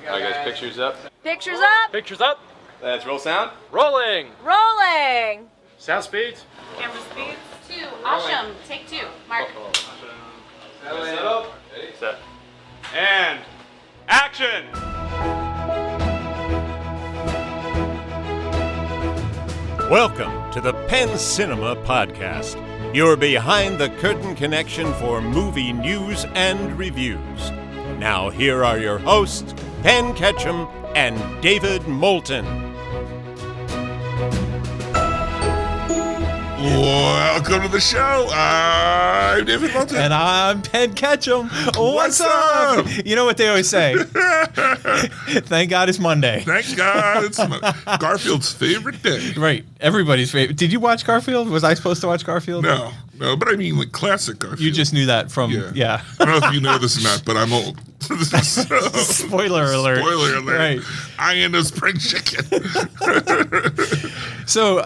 All right, guys, pictures up. Pictures up. Pictures up. Let's roll sound. Rolling. Rolling. Sound speeds. Camera speeds. 2. Awesome. Take 2. Mark. Set. And action. Welcome to the Penn Cinema Podcast, your behind-the-curtain connection for movie news and reviews. Now here are your hosts, Penn Ketchum and David Moulton. Welcome to the show. I'm David Moulton. And I'm Penn Ketchum. What's up? You know what they always say. Thank God it's Monday. Thank God it's Garfield's favorite day. Right. Everybody's favorite. Did you watch Garfield? Was I supposed to watch Garfield? No, but I mean like classic Garfield. You just knew that from, yeah. I don't know if you know this or not, but I'm old. Spoiler alert. Spoiler alert. Right. I am a spring chicken. So,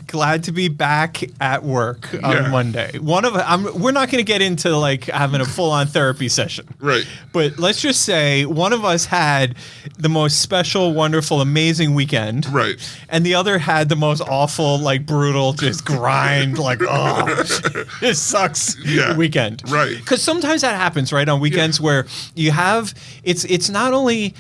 glad to be back at work on Monday. We're not going to get into like having a full-on therapy session. Right. But let's just say one of us had the most special, wonderful, amazing weekend. Right. And the other had the most awful, like brutal, just grind, like, oh, it sucks weekend. Right. Because sometimes that happens, right, on weekends where you have, it's not only...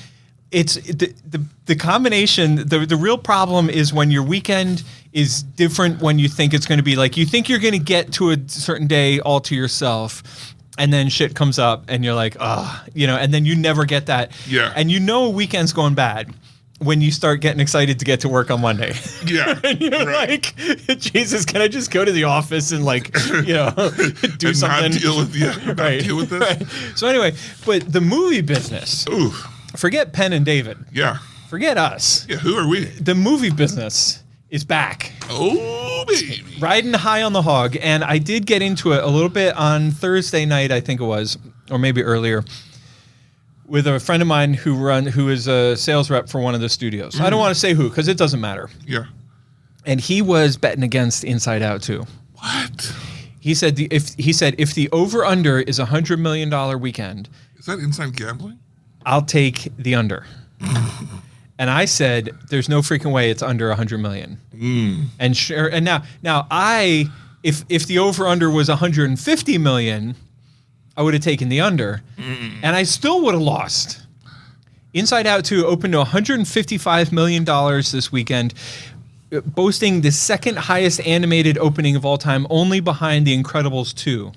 It's the combination. The real problem is when your weekend is different when you think it's going to be. Like you think you're going to get to a certain day all to yourself, and then shit comes up, and you're like, and then you never get that. Yeah. And you know a weekend's going bad when you start getting excited to get to work on Monday. Yeah. And you're like, Jesus, can I just go to the office and like, do and something? Not deal with deal with this. Right. So anyway, but the movie business. Ooh. Forget Penn and David. Yeah. Forget us. Yeah, who are we? The movie business is back. Oh, baby. Riding high on the hog. And I did get into it a little bit on Thursday night, I think it was, or maybe earlier, with a friend of mine who is a sales rep for one of the studios. Mm. I don't want to say who, because it doesn't matter. Yeah. And he was betting against Inside Out 2. What? He said if the over-under is $100 million weekend. Is that inside gambling? I'll take the under. And I said, there's no freaking way it's under 100 million. Mm. And sure, and now if the over-under was 150 million, I would have taken the under. Mm. And I still would have lost. Inside Out 2 opened to $155 million this weekend, boasting the second highest animated opening of all time, only behind The Incredibles 2.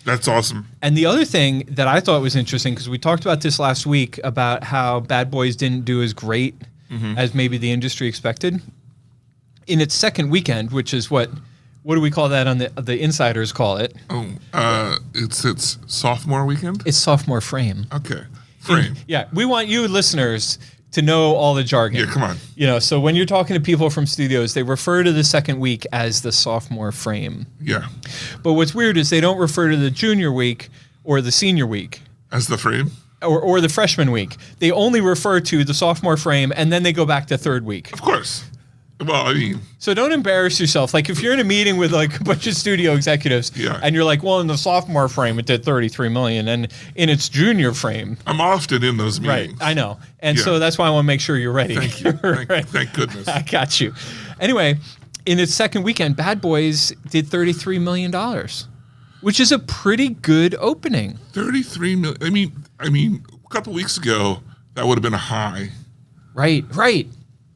That's awesome. And the other thing that I thought was interesting, because we talked about this last week about how Bad Boys didn't do as great as maybe the industry expected. In its second weekend, which is what do we call that on the insiders call it? Oh, it's sophomore weekend? It's sophomore frame. Okay. Frame. We want you listeners to know all the jargon. Yeah, come on. So when you're talking to people from studios, they refer to the second week as the sophomore frame. Yeah. But what's weird is they don't refer to the junior week or the senior week. As the frame? Or the freshman week. They only refer to the sophomore frame, and then they go back to third week. Of course. Well, I mean... So don't embarrass yourself. Like, if you're in a meeting with, like, a bunch of studio executives, and you're like, well, in the sophomore frame, it did $33 million, and in its junior frame... I'm often in those meetings. Right, I know. And so that's why I want to make sure you're ready. Thank you. Right. Thank goodness. I got you. Anyway, in its second weekend, Bad Boys did $33 million, which is a pretty good opening. 33 million. I mean, a couple weeks ago, that would have been a high. Right.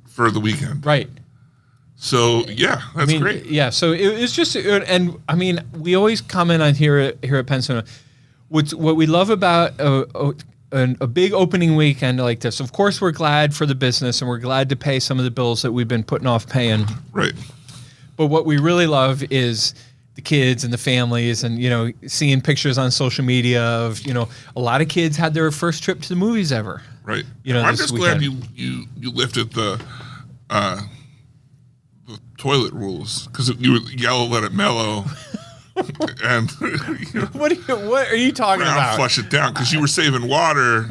For the weekend. Right. So, that's great. Yeah, so it's just, and I mean, we always comment on here at Penn Cinema, what we love about a big opening weekend like this. Of course, we're glad for the business, and we're glad to pay some of the bills that we've been putting off paying. Right. But what we really love is the kids and the families, and seeing pictures on social media of a lot of kids had their first trip to the movies ever. Right. I'm just glad you lifted the toilet rules, because you would yell, let it mellow. And what are you talking about? Flush it down, because you were saving water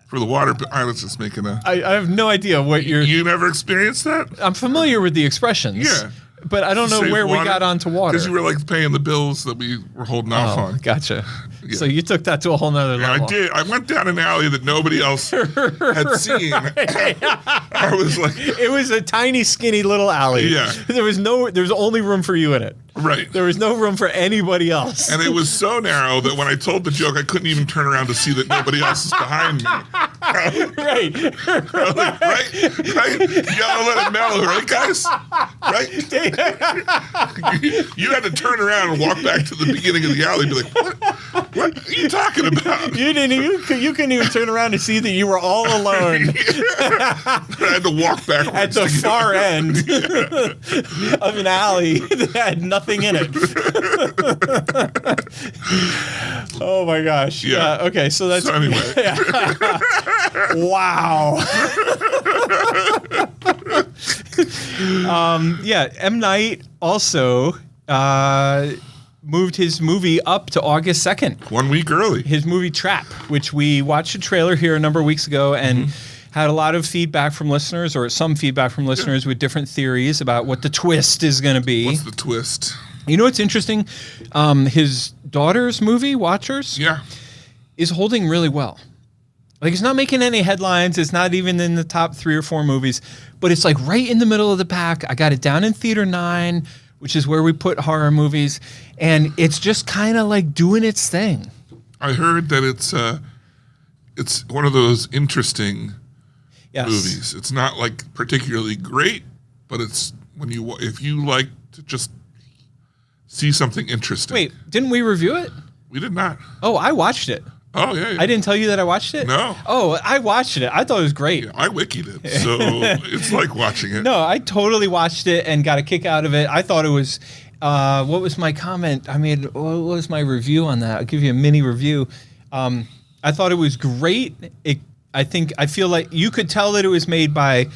for the water. I was just making I have no idea what you're. You never experienced that? I'm familiar with the expressions. Yeah. But I don't know Save where we water? got onto water. Because you were like paying the bills that we were holding off on. Gotcha. Yeah. So you took that to a whole nother Yeah, level. I did. I went down an alley that nobody else had seen. I was like, It was a tiny, skinny little alley. Yeah. There was only room for you in it. right. There was no room for anybody else. And it was so narrow that when I told the joke, I couldn't even turn around to see that nobody else is behind me. Right. Right? You gotta let it mellow, right, guys? Right? You had to turn around and walk back to the beginning of the alley and be like, what are you talking about? You couldn't even turn around to see that you were all alone I had to walk backwards. at the far end of an alley that had nothing in it. Oh my gosh. Yeah. Okay, so that's So anyway. wow. M. Night also moved his movie up to August 2nd. 1 week early. His movie Trap, which we watched a trailer here a number of weeks ago and had a lot of feedback from listeners, or some feedback from listeners with different theories about what the twist is going to be. What's the twist? You know what's interesting? His daughter's movie, Watchers, Yeah. is holding really well. Like, it's not making any headlines. It's not even in the top 3 or 4 movies, but it's like right in the middle of the pack. I got it down in Theater 9, which is where we put horror movies, and it's just kind of like doing its thing. I heard that it's one of those interesting Yes. movies. It's not like particularly great, but it's if you like to just see something interesting. Wait, didn't we review it? We did not. Oh, I watched it. Oh yeah. I didn't tell you that I watched it? No. Oh, I watched it. I thought it was great. Yeah, I wikied it, so it's like watching it. No, I totally watched it and got a kick out of it. I thought it was, what was my comment? I mean, what was my review on that? I'll give you a mini review. I thought it was great. I feel like you could tell that it was made by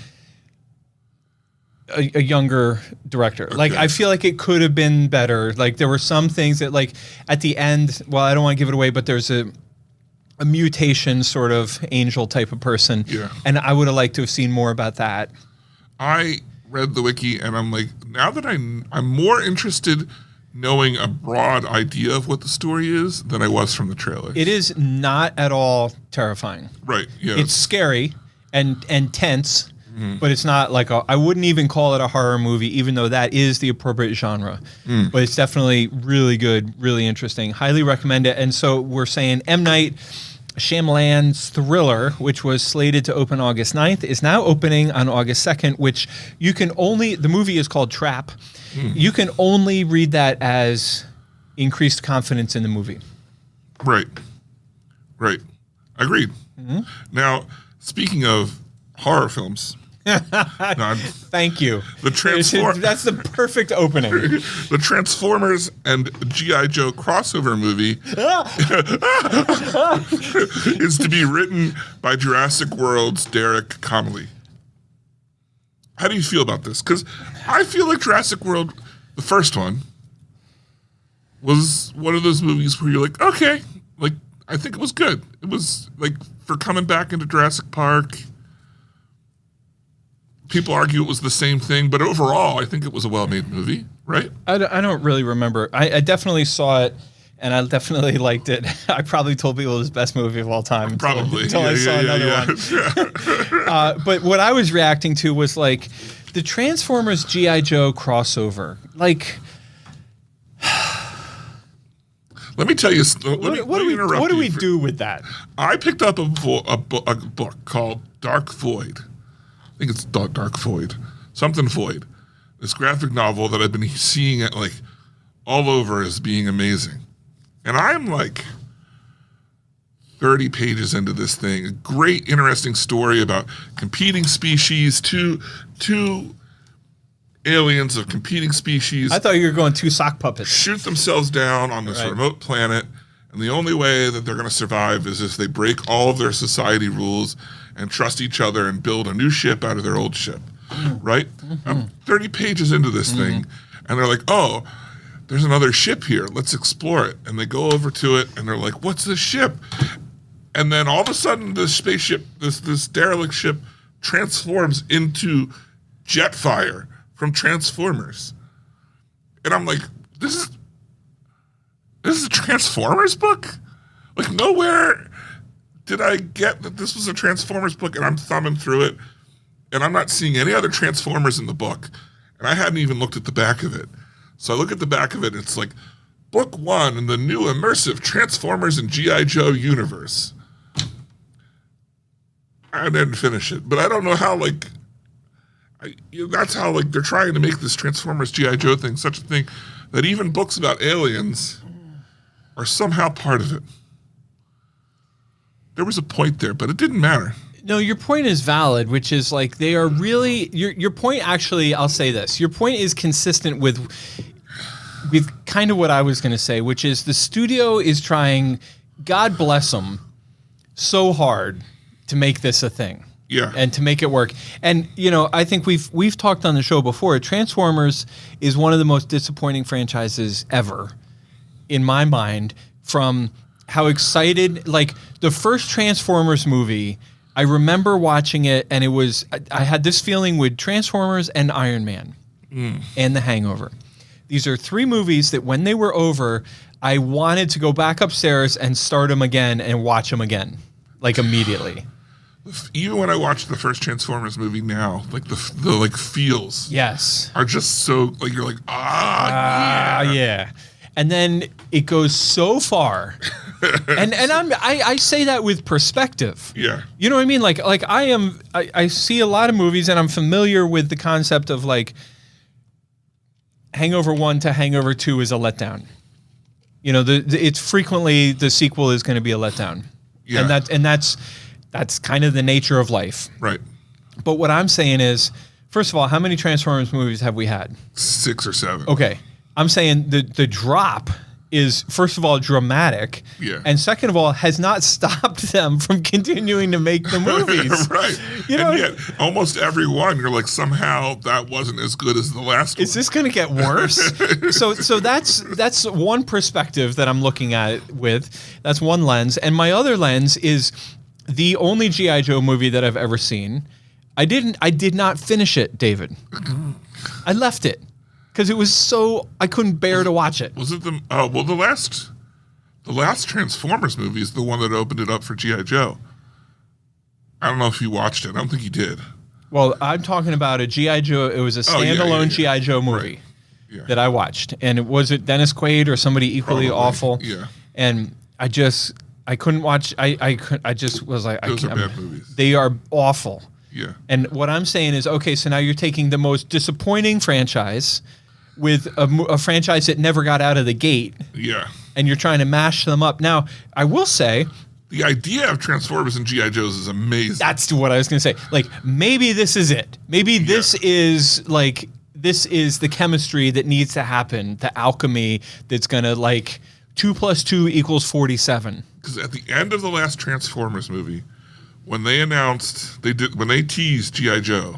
a younger director. Okay. Like, I feel like it could have been better. Like, there were some things that, like, at the end, well, I don't want to give it away, but there's a mutation sort of angel type of person. Yeah. And I would have liked to have seen more about that. I read the wiki and I'm like, now that I'm more interested knowing a broad idea of what the story is than I was from the trailer. It is not at all terrifying. Right. Yeah. It's scary and tense, but it's not like I wouldn't even call it a horror movie, even though that is the appropriate genre. But it's definitely really good, really interesting. Highly recommend it. And so we're saying M. Night Shyamalan's Thriller, which was slated to open August 9th, is now opening on August 2nd, which you can only, the movie is called Trap. You can only read that as increased confidence in the movie. Right. Right. Agreed. Now, speaking of horror films, Thank you. That's the perfect opening. the Transformers and G.I. Joe crossover movie is to be written by Jurassic World's Derek Connolly. How do you feel about this? Because I feel like Jurassic World, the first one, was one of those movies where you're like, okay, like, I think it was good. It was like, for coming back into Jurassic Park. People argue it was the same thing, but overall, I think it was a well-made movie, right? I don't really remember. I definitely saw it, and I definitely liked it. I probably told people it was the best movie of all time. Until I saw another one. But what I was reacting to was like the Transformers G.I. Joe crossover. Like, let me tell you. What do we do with that? I picked up a book called Dark Void. I think it's Dark Void. Something Void. This graphic novel that I've been seeing it like all over as being amazing. And I'm like 30 pages into this thing. A great, interesting story about competing species, two aliens of competing species. I thought you were going 2 sock puppets. Shoot themselves down on this remote planet, and the only way that they're going to survive is if they break all of their society rules and trust each other and build a new ship out of their old ship, right? I'm 30 pages into this thing, and they're like, oh, there's another ship here. Let's explore it. And they go over to it, and they're like, what's this ship? And then all of a sudden, this spaceship, this derelict ship, transforms into Jetfire from Transformers. and I'm like, this is a Transformers book? Like, nowhere did I get that this was a Transformers book, and I'm thumbing through it, and I'm not seeing any other Transformers in the book, and I hadn't even looked at the back of it. So I look at the back of it, and it's like, Book 1 in the new immersive Transformers and G.I. Joe universe. I didn't finish it, but I don't know how, like, that's how, like, they're trying to make this Transformers G.I. Joe thing such a thing that even books about aliens are somehow part of it. There was a point there, but it didn't matter. No, your point is valid, which is like they are really your point. Actually, I'll say this: your point is consistent with kind of what I was going to say, which is the studio is trying, God bless them, so hard to make this a thing. Yeah. And to make it work. And, you know, I think we've talked on the show before. Transformers is one of the most disappointing franchises ever, in my mind, from how excited, like the first Transformers movie, I remember watching it and it was, I had this feeling with Transformers and Iron Man and The Hangover. These are three movies that when they were over, I wanted to go back upstairs and start them again and watch them again, like immediately. Even when I watch the first Transformers movie now, like the like feels are just so like you're like yeah. And then it goes so far, and I say that with perspective. Yeah, you know what I mean. Like I see a lot of movies and I'm familiar with the concept of like Hangover 1 to Hangover 2 is a letdown. You know, it's frequently the sequel is going to be a letdown. Yeah, and that's kind of the nature of life. Right. But what I'm saying is, first of all, how many Transformers movies have we had? 6 or 7. Okay. I'm saying the drop is, first of all, dramatic. Yeah. And second of all, has not stopped them from continuing to make the movies. Right. You know, and yet, almost every one, you're like, somehow that wasn't as good as the last one. Is this going to get worse? So that's one perspective that I'm looking at it with. That's one lens. And my other lens is the only G.I. Joe movie that I've ever seen. I did not finish it, David. I left it because it was so I couldn't bear to watch it. Was it the last Transformers movie is the one that opened it up for G.I. Joe. I don't know if you watched it. I don't think you did. Well, I'm talking about a G.I. Joe. It was a standalone G.I. Joe movie that I watched, and was it Dennis Quaid or somebody equally awful? Yeah. And I couldn't watch. I just was like, those are bad movies. They are awful. Yeah. And what I'm saying is, okay, so now you're taking the most disappointing franchise with a franchise that never got out of the gate. Yeah. And you're trying to mash them up. Now, I will say, the idea of Transformers and G.I. Joes is amazing. That's what I was going to say. Like, maybe this is it. Maybe this is the chemistry that needs to happen, the alchemy that's going to, like, 2 + 2 = 47. Because at the end of the last Transformers movie, when they announced when they teased G.I. Joe,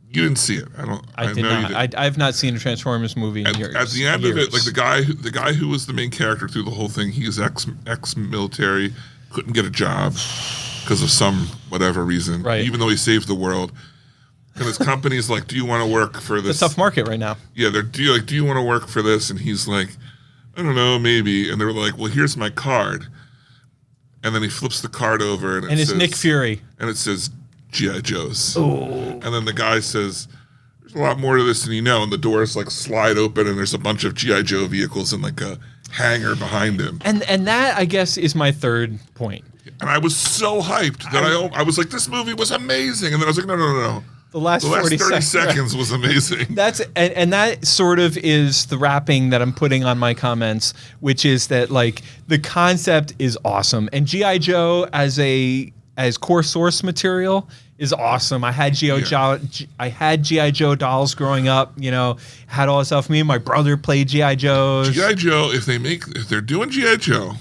you didn't see it. I did not. I've not seen a Transformers movie in years. At the end of it, like the guy who was the main character through the whole thing, he's ex-military, couldn't get a job because of some whatever reason, right? Even though he saved the world. And his company's like, "Do you want to work for this?" It's a tough market right now. Yeah, do you want to work for this? And he's like, I don't know, maybe. And they were like, well, here's my card. And then he flips the card over. And it's Nick Fury. And it says G.I. Joe's. Oh. And then the guy says, there's a lot more to this than you know. And the doors like slide open and there's a bunch of G.I. Joe vehicles in like a hangar behind him. And that, I guess, is my third point. And I was so hyped that I was like, this movie was amazing. And then I was like, no. The last 30 seconds was amazing. And that sort of is the wrapping that I'm putting on my comments, which is that like the concept is awesome, and G.I. Joe as core source material is awesome. I had G.I. Joe dolls growing up. You know, had all that stuff. Me and my brother played G.I. Joes. G.I. Joe, if they're doing G.I. Joe,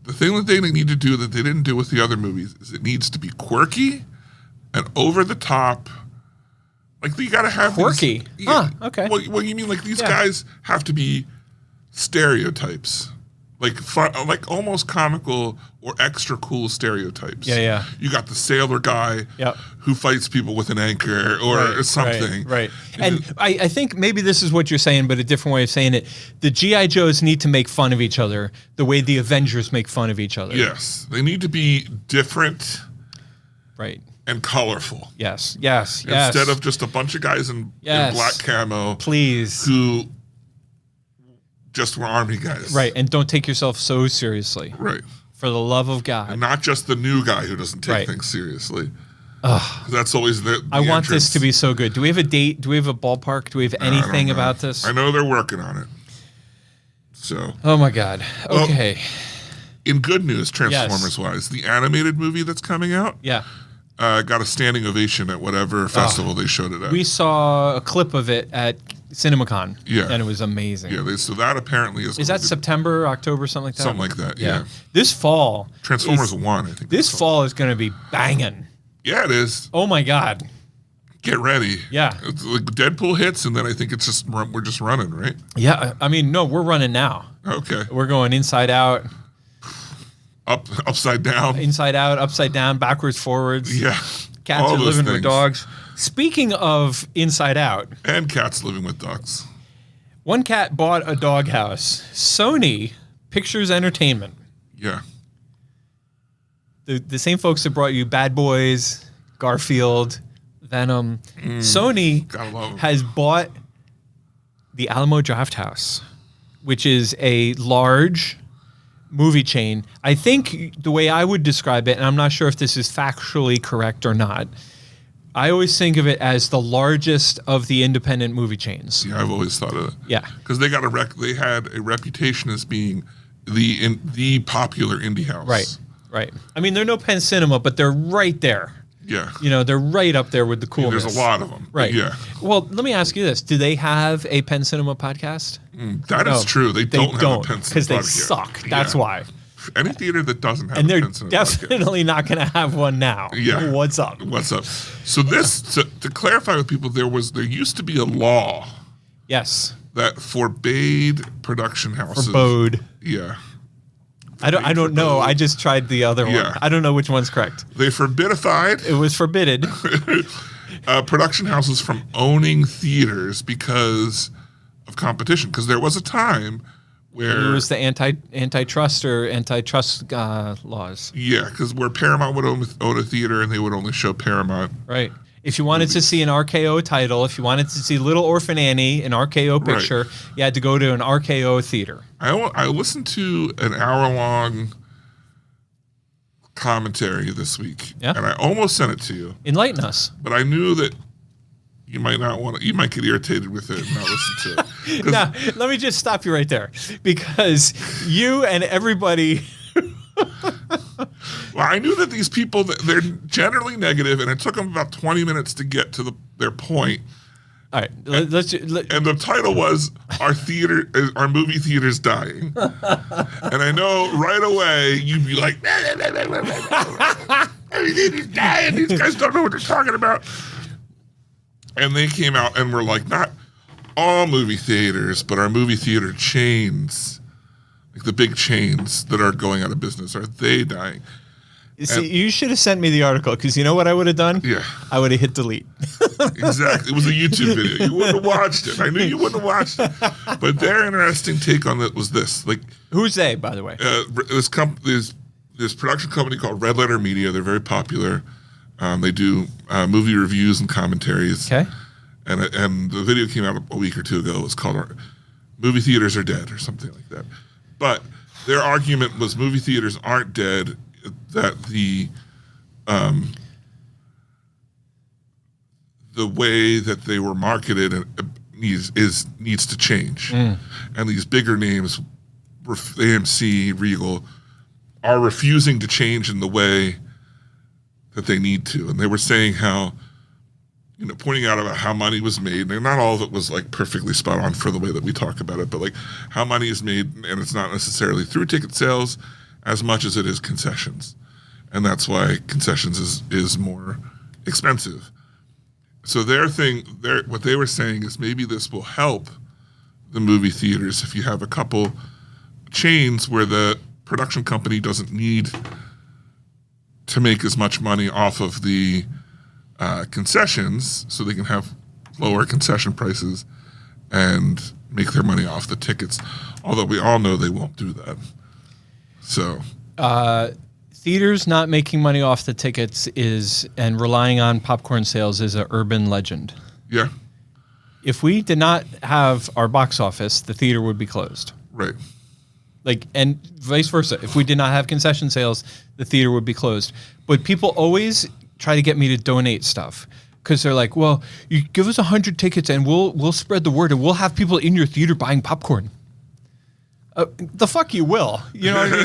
the thing that they need to do that they didn't do with the other movies is it needs to be quirky and over the top. Like, you gotta have quirky. Okay. Well, you mean like these guys have to be stereotypes. like fun, like almost comical or extra cool stereotypes. Yeah. You got the sailor guy Yep. who fights people with an anchor or something. Right. And I think maybe this is what you're saying, but a different way of saying it. The G.I. Joes need to make fun of each other the way the Avengers make fun of each other. Yes. They need to be different Right. and colorful. Yes. Instead of just a bunch of guys in black camo Please. who just were army guys. Right. And don't take yourself so seriously. Right. For the love of God. And not just the new guy who doesn't take things seriously. That's always the I want entrance. this to be so good. Do we have a date? Do we have a ballpark? Do we have anything about this? I know they're working on it. So. Oh my God. Okay. In good news, Transformers-wise, the animated movie that's coming out got a standing ovation at whatever festival they showed it at. We saw a clip of it at CinemaCon. Yeah. And it was amazing. Yeah, so that apparently is... Is that September, October, something like that? Something like that, yeah. This fall... Transformers 1, I think. This fall is going to be banging. Yeah, it is. Oh my God. Get ready. Yeah. It's like Deadpool hits, and then I think it's just we're just running, right? Yeah. I mean, no, we're running now. Okay. We're going inside out. Upside down. Inside out, upside down, backwards, forwards. Yeah. Cats All are those living with things. dogs. Speaking of inside out... And cats living with dogs. One cat bought a doghouse. Sony Pictures Entertainment. Yeah. The same folks that brought you Bad Boys, Garfield, Venom. Sony Gotta love 'em. has bought the Alamo Drafthouse, which is a large movie chain. I think the way I would describe it, and I'm not sure if this is factually correct or not, I always think of it as the largest of the independent movie chains. Yeah, I've always thought of it. Yeah. Because they had a reputation as being the popular indie house. Right. I mean, they're no Penn Cinema, but they're right there. Yeah. You know, they're right up there with the coolness. There's a lot of them. Right. Yeah. Well, let me ask you this. Do they have a Penn Cinema podcast? That is true. They don't have a Penn Cinema because they podcast. suck. That's why. Any theater that doesn't have And a they're Penn Cinema podcast. definitely not going to have one now. Yeah. What's up? What's up? So this, to clarify with people, there used to be a law Yes. that forbade production houses. Forbode. Yeah. I don't know. I just tried the other one. Yeah. I don't know which one's correct. They forbidified It was forbidden. production houses from owning theaters because of competition. Because there was a time where It was the antitrust laws. yeah, because where Paramount would own a theater and they would only show Paramount. Right. If you wanted to see an RKO title, if you wanted to see Little Orphan Annie, an RKO picture, you had to go to an RKO theater. I listened to an hour-long commentary this week, Yeah. and I almost sent it to you, Enlighten us. but I knew that you might not want to. You might get irritated with it and not listen to it. 'Cause- Now, let me just stop you right there, because you and everybody... Well, I knew that these people, they're generally negative, and it took them about 20 minutes to get to their point. All right, let's... And the title was "Our Movie Theater's Dying," and I know right away you'd be like, "Everything is dying. These guys don't know what they're talking about." And they came out and were like, "Not all movie theaters, but our movie theater chains, like the big chains that are going out of business, are they dying?" See, you should have sent me the article, because you know what I would have done? Yeah. I would have hit delete. Exactly. It was a YouTube video. You wouldn't have watched it. I knew you wouldn't have watched it. But their interesting take on it was this. Like, Who's they, by the way? this production company called Red Letter Media. They're very popular. They do movie reviews and commentaries. Okay. And the video came out a week or two ago. It was called "Movie Theaters Are Dead" or something like that. But their argument was movie theaters aren't dead. That the way that they were marketed needs to change, and these bigger names, AMC, Regal, are refusing to change in the way that they need to. And they were saying how, pointing out about how money was made, and not all of it was like perfectly spot on for the way that we talk about it, but like how money is made, and it's not necessarily through ticket sales as much as it is concessions. And that's why concessions is more expensive. So what they were saying is maybe this will help the movie theaters if you have a couple chains where the production company doesn't need to make as much money off of the concessions, so they can have lower concession prices and make their money off the tickets. Although we all know they won't do that. So theaters not making money off the tickets and relying on popcorn sales is an urban legend. yeah, If we did not have our box office, the theater would be closed. right. Like, and vice versa. If we did not have concession sales, the theater would be closed. But people always try to get me to donate stuff because they're like, well, you give us 100 tickets and we'll spread the word and we'll have people in your theater buying popcorn. The fuck you will. You know what I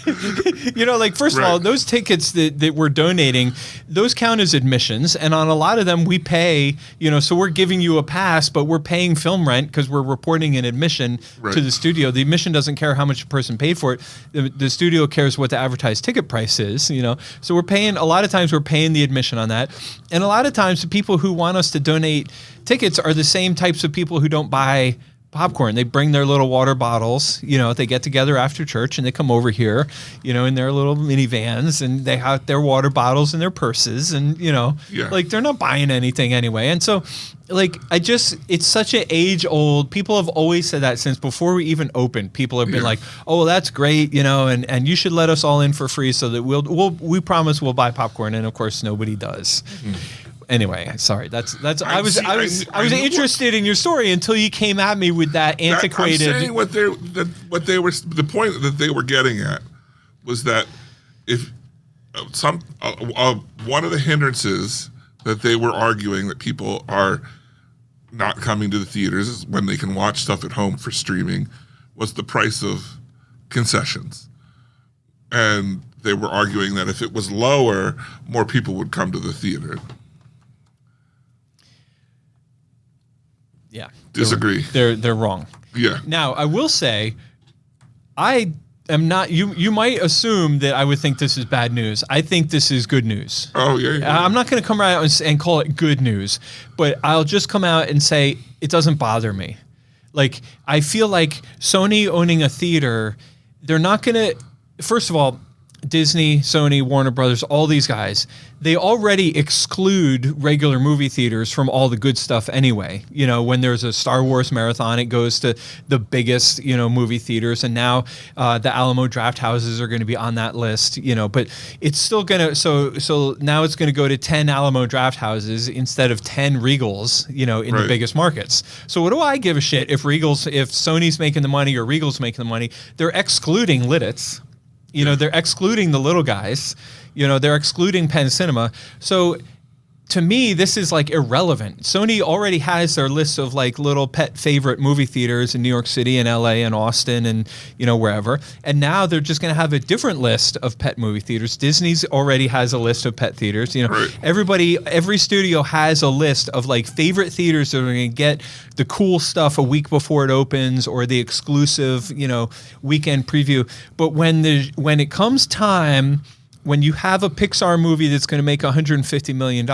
mean? You know, like, first of all, those tickets that we're donating, those count as admissions. And on a lot of them, we pay, you know, so we're giving you a pass, but we're paying film rent because we're reporting an admission to the studio. The admission doesn't care how much a person paid for it. The studio cares what the advertised ticket price is, you know. So we're paying, a lot of times we're paying the admission on that. And a lot of times the people who want us to donate tickets are the same types of people who don't buy popcorn. They bring their little water bottles, you know, they get together after church and they come over here, you know, in their little minivans and they have their water bottles in their purses and, you know, like they're not buying anything anyway. And so like, it's such an age old, people have always said that since before we even opened. People have been like, oh, well, that's great, you know, and you should let us all in for free so that we promise we'll buy popcorn. And of course nobody does. Anyway, sorry. I was interested in your story until you came at me with that antiquated. I'm saying what they were, the point that they were getting at was that if one of the hindrances that they were arguing that people are not coming to the theaters is when they can watch stuff at home for streaming was the price of concessions. And they were arguing that if it was lower, more people would come to the theater. Yeah. Disagree. They're wrong. Yeah. Now, I will say, I am not, you might assume that I would think this is bad news. I think this is good news. Oh, yeah. I'm not going to come right out and call it good news, but I'll just come out and say it doesn't bother me. Like, I feel like Sony owning a theater, they're not going to, first of all, Disney, Sony, Warner Brothers, all these guys, they already exclude regular movie theaters from all the good stuff anyway. You know, when there's a Star Wars marathon, it goes to the biggest, you know, movie theaters. And now the Alamo Draft Houses are going to be on that list, you know, but it's still going to, so now it's going to go to 10 Alamo Draft Houses instead of 10 Regals, you know, in the biggest markets. So what do I give a shit if Sony's making the money or Regal's making the money? They're excluding Lidditz. You know, they're excluding the little guys. You know, they're excluding Penn Cinema. So to me, this is like irrelevant. Sony already has their list of like little pet favorite movie theaters in New York City and LA and Austin and, you know, wherever. And now they're just going to have a different list of pet movie theaters. Disney's already has a list of pet theaters. You know, every studio has a list of like favorite theaters that are going to get the cool stuff a week before it opens or the exclusive, you know, weekend preview. But when it comes time, when you have a Pixar movie that's going to make $150 million,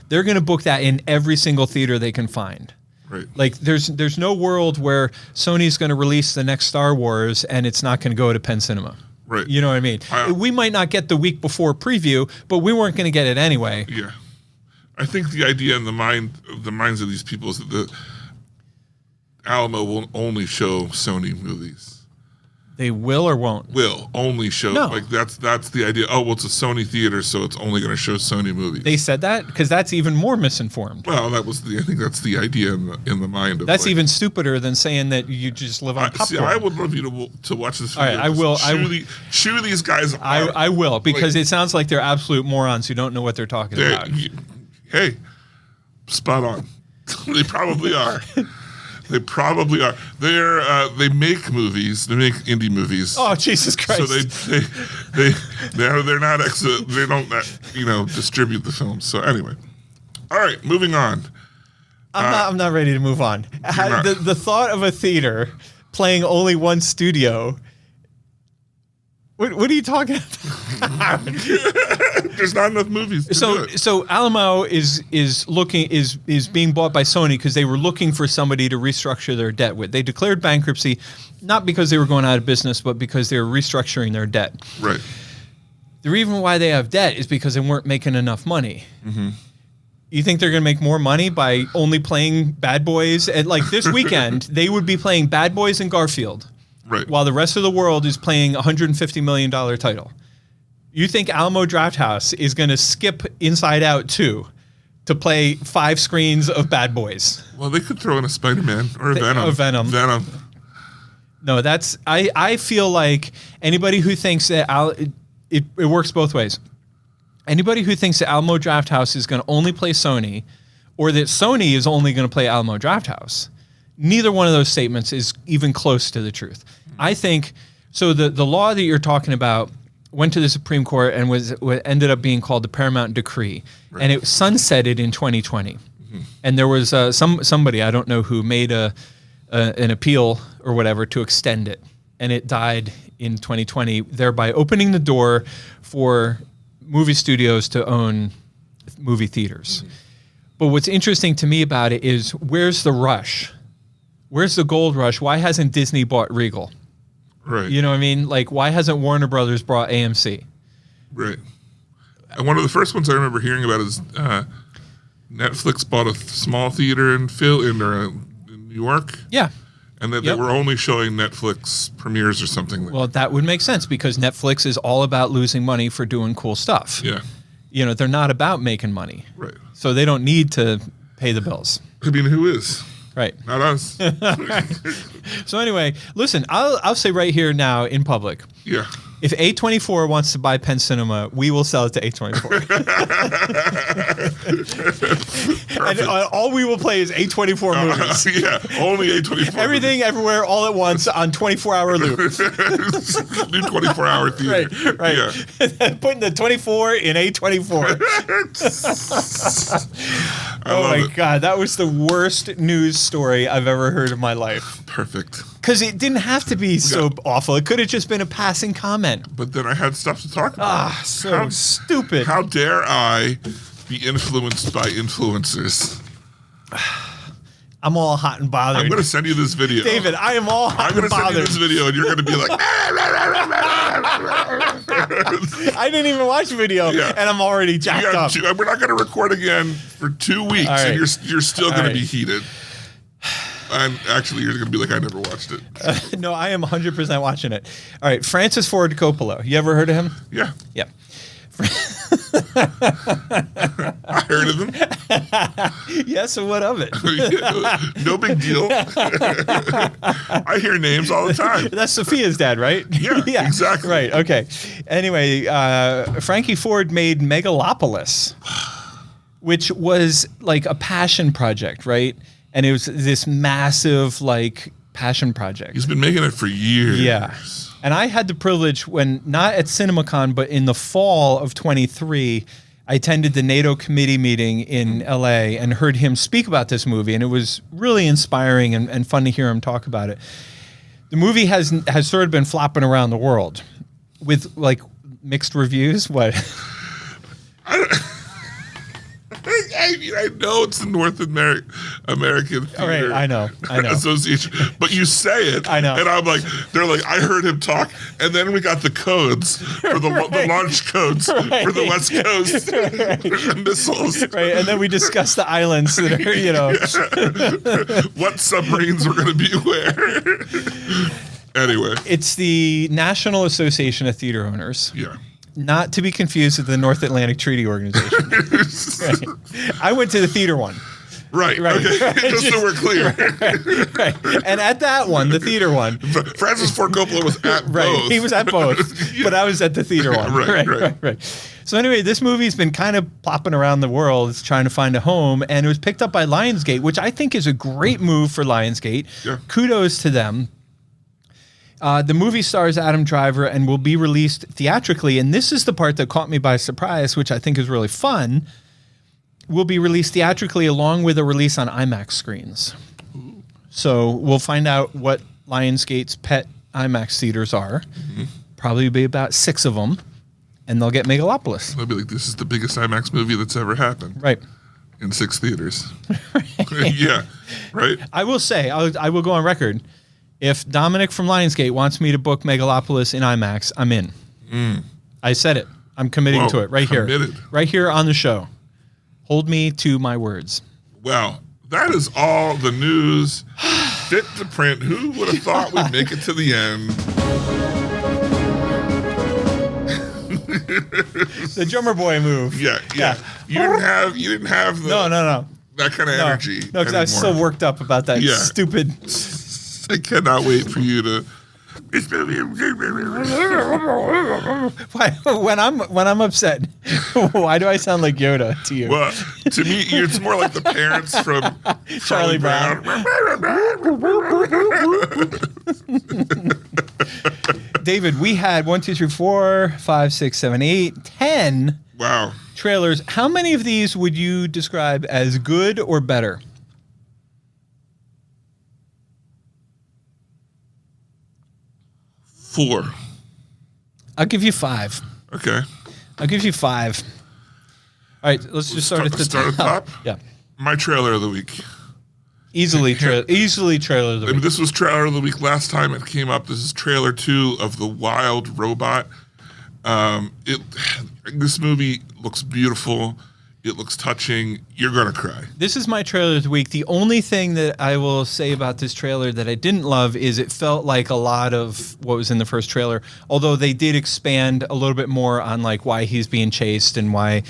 they're going to book that in every single theater they can find. Right. Like there's no world where Sony's going to release the next Star Wars and it's not going to go to Penn Cinema. Right. You know what I mean? We might not get the week before preview, but we weren't going to get it anyway. Yeah. I think the idea in the minds of these people is that the Alamo will only show Sony movies. They will or won't? Will only show. No. Like that's the idea. Oh, well, it's a Sony theater, so it's only going to show Sony movies. They said that because that's even more misinformed. Well, I think that's the idea in the mind of. That's like, even stupider than saying that you just live on popcorn. See, I would love you to watch this. All right, I will. Chew these guys apart. I will because it sounds like they're absolute morons who don't know what they're talking about. Hey, spot on. They probably are. They probably are. They make movies. They make indie movies. Oh, Jesus Christ! So they're not they don't distribute the films. So anyway, all right, moving on. I'm not ready to move on. The thought of a theater playing only one studio What are you talking about? There's not enough movies to do it. So Alamo is being bought by Sony because they were looking for somebody to restructure their debt with. They declared bankruptcy not because they were going out of business, but because they were restructuring their debt. Right. The reason why they have debt is because they weren't making enough money. Mm-hmm. You think they're going to make more money by only playing Bad Boys? And like this weekend, they would be playing Bad Boys and Garfield. Right. While the rest of the world is playing a $150 million title. You think Alamo Drafthouse is going to skip Inside Out 2 to play 5 screens of Bad Boys? Well, they could throw in a Spider-Man or a Venom. Venom. No, that's... I feel like anybody who thinks that... It works both ways. Anybody who thinks that Alamo Drafthouse is going to only play Sony or that Sony is only going to play Alamo Drafthouse... Neither one of those statements is even close to the truth. I think, so the law that you're talking about went to the Supreme Court and was ended up being called the Paramount Decree. Right. And it sunsetted in 2020. Mm-hmm. And there was somebody, I don't know who, made an appeal or whatever to extend it. And it died in 2020, thereby opening the door for movie studios to own movie theaters. Mm-hmm. But what's interesting to me about it is, where's the rush? Where's the gold rush? Why hasn't Disney bought Regal? Right. You know what I mean? Like, why hasn't Warner Brothers bought AMC? Right. And one of the first ones I remember hearing about is Netflix bought a small theater in New York. Yeah. And that they were only showing Netflix premieres or something. Well, that would make sense because Netflix is all about losing money for doing cool stuff. Yeah. You know, they're not about making money. Right. So they don't need to pay the bills. I mean, who is? Right. Not us. So anyway, listen, I'll say right here now in public. Yeah. If A24 wants to buy Penn Cinema, we will sell it to A24. And all we will play is A24 movies. Yeah, only A24. Everything, movies. everywhere, all at once on 24-hour loop. New 24-hour theater. Right. Yeah. Putting the 24 in A24. Oh my God, that was the worst news story I've ever heard in my life. Perfect. Because it didn't have to be so awful. It could have just been a passing comment. But then I had stuff to talk about. Stupid. How dare I be influenced by influencers? I'm all hot and bothered. I'm going to send you this video. David, I am all hot and bothered. I'm going to send you this video and you're going to be like... I didn't even watch the video and I'm already jacked up. We're not going to record again for 2 weeks and you're still going to be heated. And actually, you're going to be like, I never watched it. No, I am 100% watching it. All right, Francis Ford Coppola. You ever heard of him? Yeah. Yeah. I heard of him. Yeah, so what of it? No big deal. I hear names all the time. That's Sophia's dad, right? Yeah, exactly. Right, okay. Anyway, Frankie Ford made Megalopolis, which was like a passion project, right? And it was this massive, like, passion project. He's been making it for years. Yeah. And I had the privilege when, not at CinemaCon, but in the fall of 23, I attended the NATO committee meeting in LA and heard him speak about this movie. And it was really inspiring and fun to hear him talk about it. The movie has sort of been flopping around the world with, like, mixed reviews. What? I know it's the North American Theater I know. Association, but you say it, I know. And I'm like, they're like, I heard him talk, and then we got the codes for the launch codes for the West Coast missiles, right? And then we discussed the islands that are, you know, what submarines were going to be where. Anyway, it's the National Association of Theater Owners. Yeah. Not to be confused with the North Atlantic Treaty Organization. Right. I went to the theater one. Right. Okay. Just so we're clear. Right. And at that one, the theater one, Francis Ford Coppola was at both. He was at both, but I was at the theater one. Right. So anyway, this movie's been kind of plopping around the world. It's trying to find a home, and it was picked up by Lionsgate, which I think is a great move for Lionsgate. Yeah. Kudos to them. The movie stars Adam Driver and will be released theatrically. And this is the part that caught me by surprise, which I think is really fun. Will be released theatrically along with a release on IMAX screens. So we'll find out what Lionsgate's pet IMAX theaters are. Mm-hmm. probably be about 6 of them, and they'll get Megalopolis. They'll be like, this is the biggest IMAX movie that's ever happened. Right. In 6 theaters. Yeah, right? I will say, I will go on record. If Dominic from Lionsgate wants me to book Megalopolis in IMAX, I'm in. I said it. I'm committing to it right committed. here. Right here on the show. Hold me to my words. Well, that is all the news fit to print. Who would have thought we'd make it to the end? The drummer boy move. Yeah. You didn't have the No. that kind of energy. No, because I was so worked up about that stupid. I cannot wait for you to. When I'm upset, why do I sound like Yoda to you? Well, to me, it's more like the parents from Charlie Brown. David, we had 1, 2, 3, 4, 5, 6, 7, 8, 10 Wow. trailers. How many of these would you describe as good or better? 4. I'll give you 5. Okay. I'll give you 5. All right, let's just start at the top. Yeah. My trailer of the week. Easily trailer of the I mean, week. this was trailer of the week last time it came up. This is trailer 2 of The Wild Robot. This movie looks beautiful. It looks touching. You're going to cry. This is my trailer of the week. The only thing that I will say about this trailer that I didn't love is it felt like a lot of what was in the first trailer, although they did expand a little bit more on like why he's being chased and why,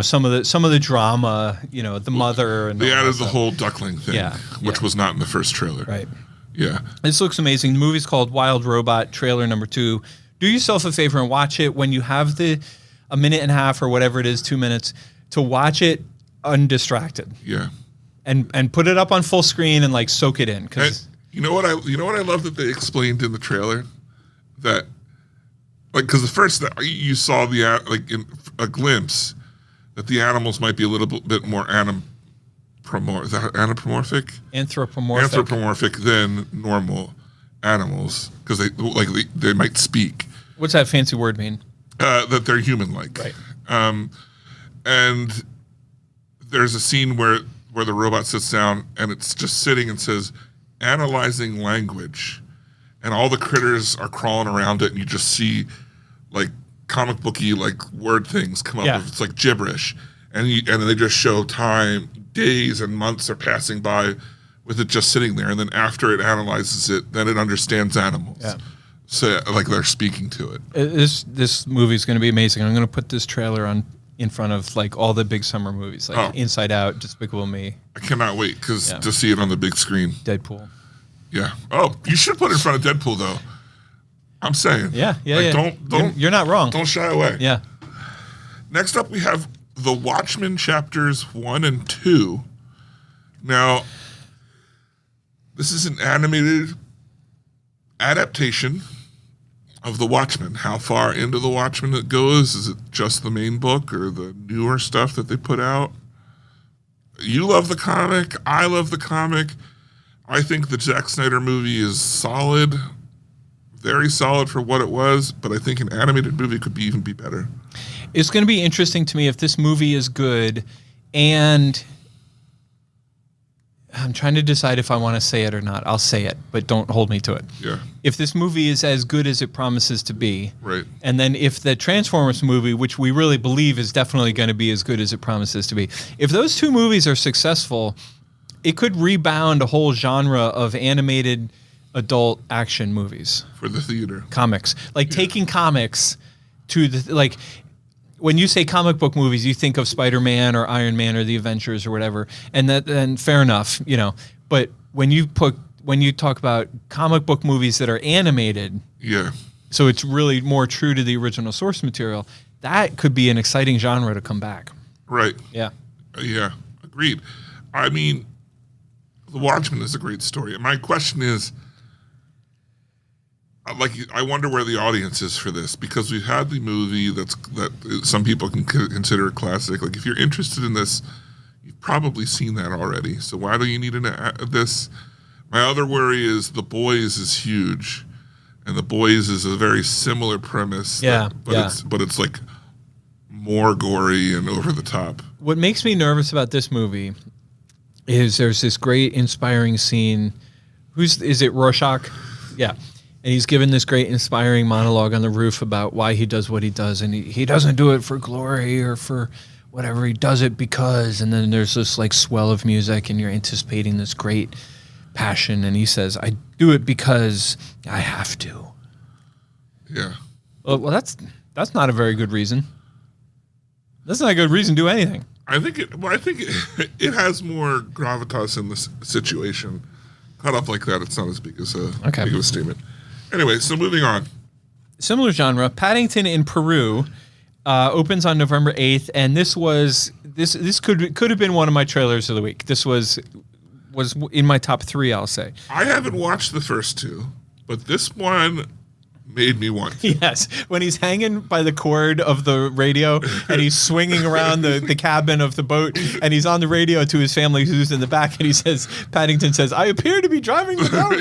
some of the drama, the mother. And They all added that the stuff. whole duckling thing, which was not in the first trailer. Right. Yeah. This looks amazing. The movie's called Wild Robot, trailer number 2. Do yourself a favor and watch it when you have a minute and a half or whatever it is, 2 minutes, to watch it undistracted. Yeah. And put it up on full screen and like soak it in. Cause You know what I love that they explained in the trailer? That, like, because the first you saw in a glimpse that the animals might be a little bit more anthropomorphic than normal animals, because they might speak. What's that fancy word mean? That they're human-like. Right. And there's a scene where the robot sits down and it's just sitting and says, analyzing language. And all the critters are crawling around it, and you just see like comic booky like word things come up. Yeah. It's like gibberish. And then they just show time, days and months are passing by with it just sitting there. And then after it analyzes it, then it understands animals. Yeah. So like they're speaking to it. This movie is going to be amazing. I'm going to put this trailer on in front of like all the big summer movies, like Inside Out, Despicable Me. I cannot wait to see it on the big screen. Deadpool. Yeah. Oh, you should put it in front of Deadpool though. I'm saying. Yeah. Don't. You're not wrong. Don't shy away. Yeah. Next up, we have The Watchmen chapters 1 and 2. Now, this is an animated adaptation of The Watchmen. How far into The Watchmen it goes? Is it just the main book or the newer stuff that they put out? You love the comic. I love the comic. I think the Zack Snyder movie is solid. Very solid for what it was, but I think an animated movie could even be better. It's going to be interesting to me if this movie is good, and I'm trying to decide if I want to say it or not. I'll say it, but don't hold me to it. Yeah. If this movie is as good as it promises to be, right, and then if the Transformers movie, which we really believe is definitely going to be as good as it promises to be, if those two movies are successful, it could rebound a whole genre of animated adult action movies. For the theater. Comics. Like taking comics to the, like, when you say comic book movies, you think of Spider-Man or Iron Man or the Avengers or whatever, and fair enough, But when you talk about comic book movies that are animated, so it's really more true to the original source material, that could be an exciting genre to come back. Right. Yeah. Yeah. Agreed. I mean, The Watchmen is a great story. My question is, I wonder where the audience is for this, because we've had the movie that some people can consider a classic. Like, if you're interested in this, you've probably seen that already. So why do you need this? My other worry is The Boys is huge. and The Boys is a very similar premise. Yeah, But it's like more gory and over the top. What makes me nervous about this movie is there's this great inspiring scene. Is it Rorschach? Yeah. And he's given this great inspiring monologue on the roof about why he does what he does. And he doesn't do it for glory or for whatever. He does it because, and then there's this like swell of music and you're anticipating this great passion. And he says, I do it because I have to. Yeah. Well, that's not a very good reason. That's not a good reason to do anything. I think it has more gravitas in this situation. Cut up like that, it's not as big as big of a statement. Anyway, so moving on. Similar genre, Paddington in Peru opens on November 8th, and this could have been one of my trailers of the week. This was in my top 3, I'll say. I haven't watched the first 2, but this one made me want to. Yes, when he's hanging by the cord of the radio and he's swinging around the cabin of the boat and he's on the radio to his family who's in the back and he says, Paddington says, I appear to be driving the boat.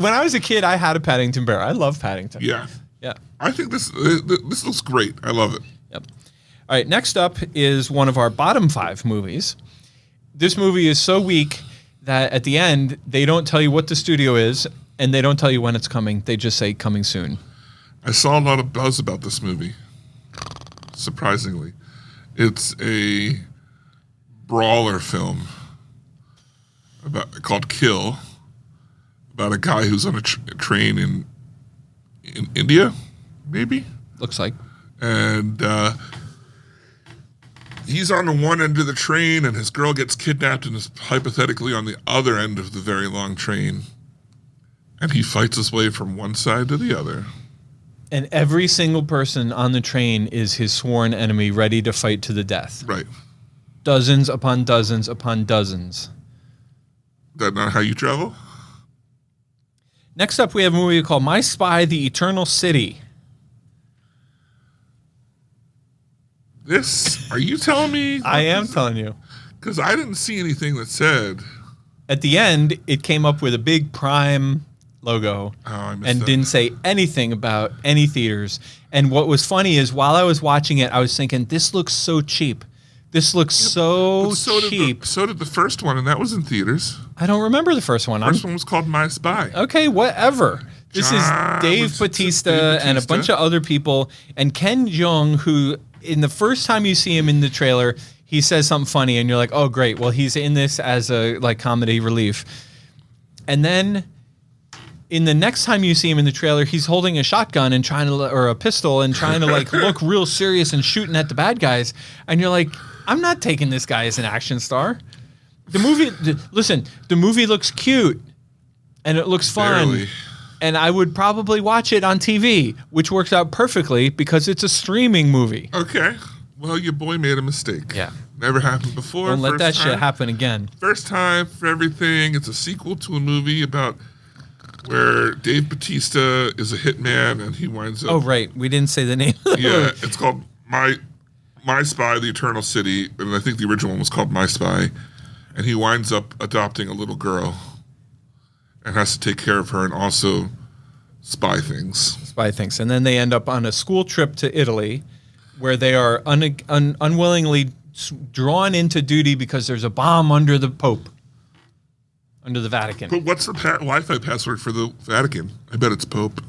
When I was a kid, I had a Paddington bear. I love Paddington. Yeah. Yeah. I think this looks great. I love it. Yep. All right, next up is one of our bottom 5 movies. This movie is so weak that at the end, they don't tell you what the studio is, and they don't tell you when it's coming. They just say, coming soon. I saw a lot of buzz about this movie, surprisingly. It's a brawler film called Kill, about a guy who's on a train in India, maybe? Looks like. And he's on the one end of the train, and his girl gets kidnapped and is hypothetically on the other end of the very long train. And he fights his way from one side to the other. And every single person on the train is his sworn enemy, ready to fight to the death. Right. Dozens upon dozens upon dozens. That not how you travel? Next up, we have a movie called My Spy, The Eternal City. Are you telling me? I am telling you. Because I didn't see anything that said. At the end, it came up with a big Prime logo and didn't say anything about any theaters. And what was funny is while I was watching it, I was thinking, this looks so cheap. This looks so cheap. So did the first one, and that was in theaters. I don't remember the first one. The first one was called My Spy. Okay, whatever. This is Dave Bautista and a bunch of other people. And Ken Jeong, who in the first time you see him in the trailer, he says something funny, and you're like, oh, great. Well, he's in this as a comedy relief. And then in the next time you see him in the trailer, he's holding a shotgun and or a pistol and trying to look real serious and shooting at the bad guys. And you're like, I'm not taking this guy as an action star. The movie looks cute and it looks fun. Barely. And I would probably watch it on TV, which works out perfectly because it's a streaming movie. Okay. Well, your boy made a mistake. Yeah. Never happened before. Don't let that shit happen again. First time for everything. It's a sequel to a movie about where Dave Bautista is a hitman and he winds up... Oh, right. We didn't say the name. Yeah. It's called My Spy, The Eternal City. And I think the original one was called My Spy. And he winds up adopting a little girl and has to take care of her and also spy things. And then they end up on a school trip to Italy where they are unwillingly drawn into duty because there's a bomb under the Pope, under the Vatican. But what's the Wi-Fi password for the Vatican? I bet it's Pope.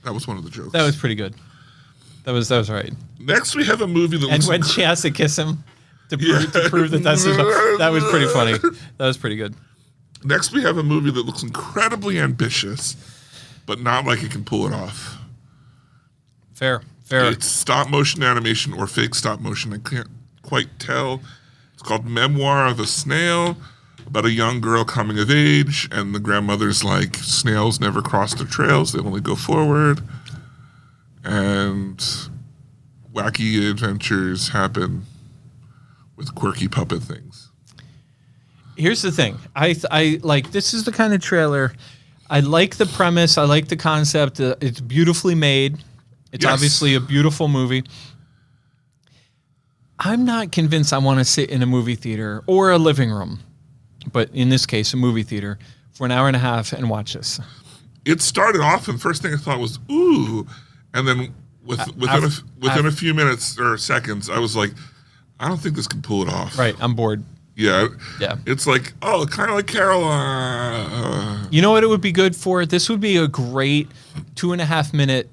That was one of the jokes. That was pretty good. That was right. Next, we have a movie that looks... And when she has to kiss him to prove that that's his... That was pretty funny. That was pretty good. Next, we have a movie that looks incredibly ambitious, but not like it can pull it off. Fair. It's stop motion animation or fake stop motion. I can't quite tell. It's called Memoir of a Snail, about a young girl coming of age, and the grandmother's like, snails never cross their trails, they only go forward. And wacky adventures happen with quirky puppet things. Here's the thing. I like, this is the kind of trailer. I like the premise. I like the concept. It's beautifully made. It's obviously a beautiful movie. I'm not convinced I want to sit in a movie theater or a living room, but in this case, a movie theater, for an hour and a half and watch this. It started off, and first thing I thought was, ooh. And then within a few minutes or seconds, I was like, I don't think this can pull it off. Right, I'm bored. Yeah. Yeah. It's like, oh, kind of like Caroline. You know what it would be good for? This would be a great 2.5 minute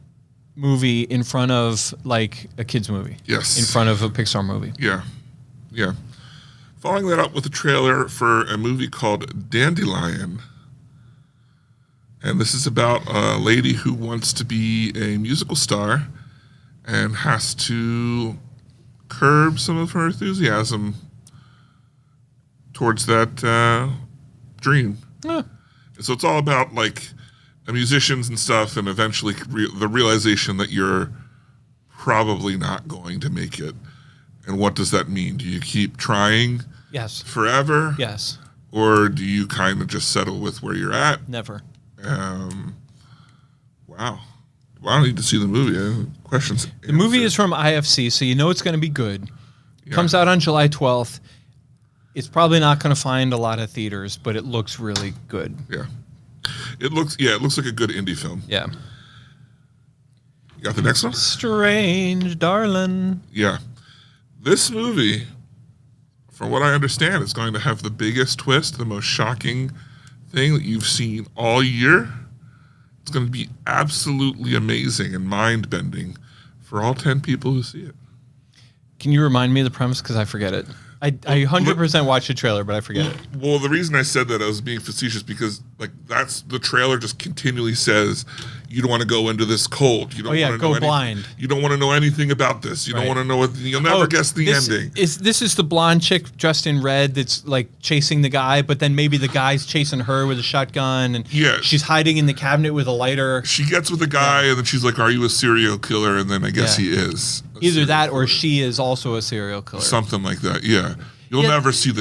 movie in front of like a kid's movie. Yes. In front of a Pixar movie. Yeah. Yeah. Following that up with a trailer for a movie called Dandelion. And this is about a lady who wants to be a musical star and has to curb some of her enthusiasm towards that dream. Yeah. So it's all about like musicians and stuff, and eventually the realization that you're probably not going to make it. And what does that mean? Do you keep trying Yes. forever? Yes. Or do you kind of just settle with where you're at? Never. Wow. Well, I don't need to see the movie. Questions. The movie is from IFC, so you know it's going to be good. Yeah. Comes out on July 12th. It's probably not going to find a lot of theaters, but it looks really good. Yeah. It looks like a good indie film. Yeah. You got the next one? Strange, darling. Yeah. This movie, from what I understand, is going to have the biggest twist, the most shocking thing that you've seen all year. It's going to be absolutely amazing and mind-bending for all 10 people who see it. Can you remind me of the premise? Because I forget it. I 100% watched the trailer, but I forget it. Well, the reason I said that, I was being facetious because, like, that's the trailer just continually says you don't want to go into this cold. You don't want to go know blind. You don't want to know anything about this. You don't want to know what. You'll never guess the ending. This is the blonde chick dressed in red that's like chasing the guy, but then maybe the guy's chasing her with a shotgun, and she's hiding in the cabinet with a lighter. She gets with the guy, and then she's like, "Are you a serial killer?" And then I guess he is. Either that or she is also a serial killer. Something like that. Yeah. You'll never see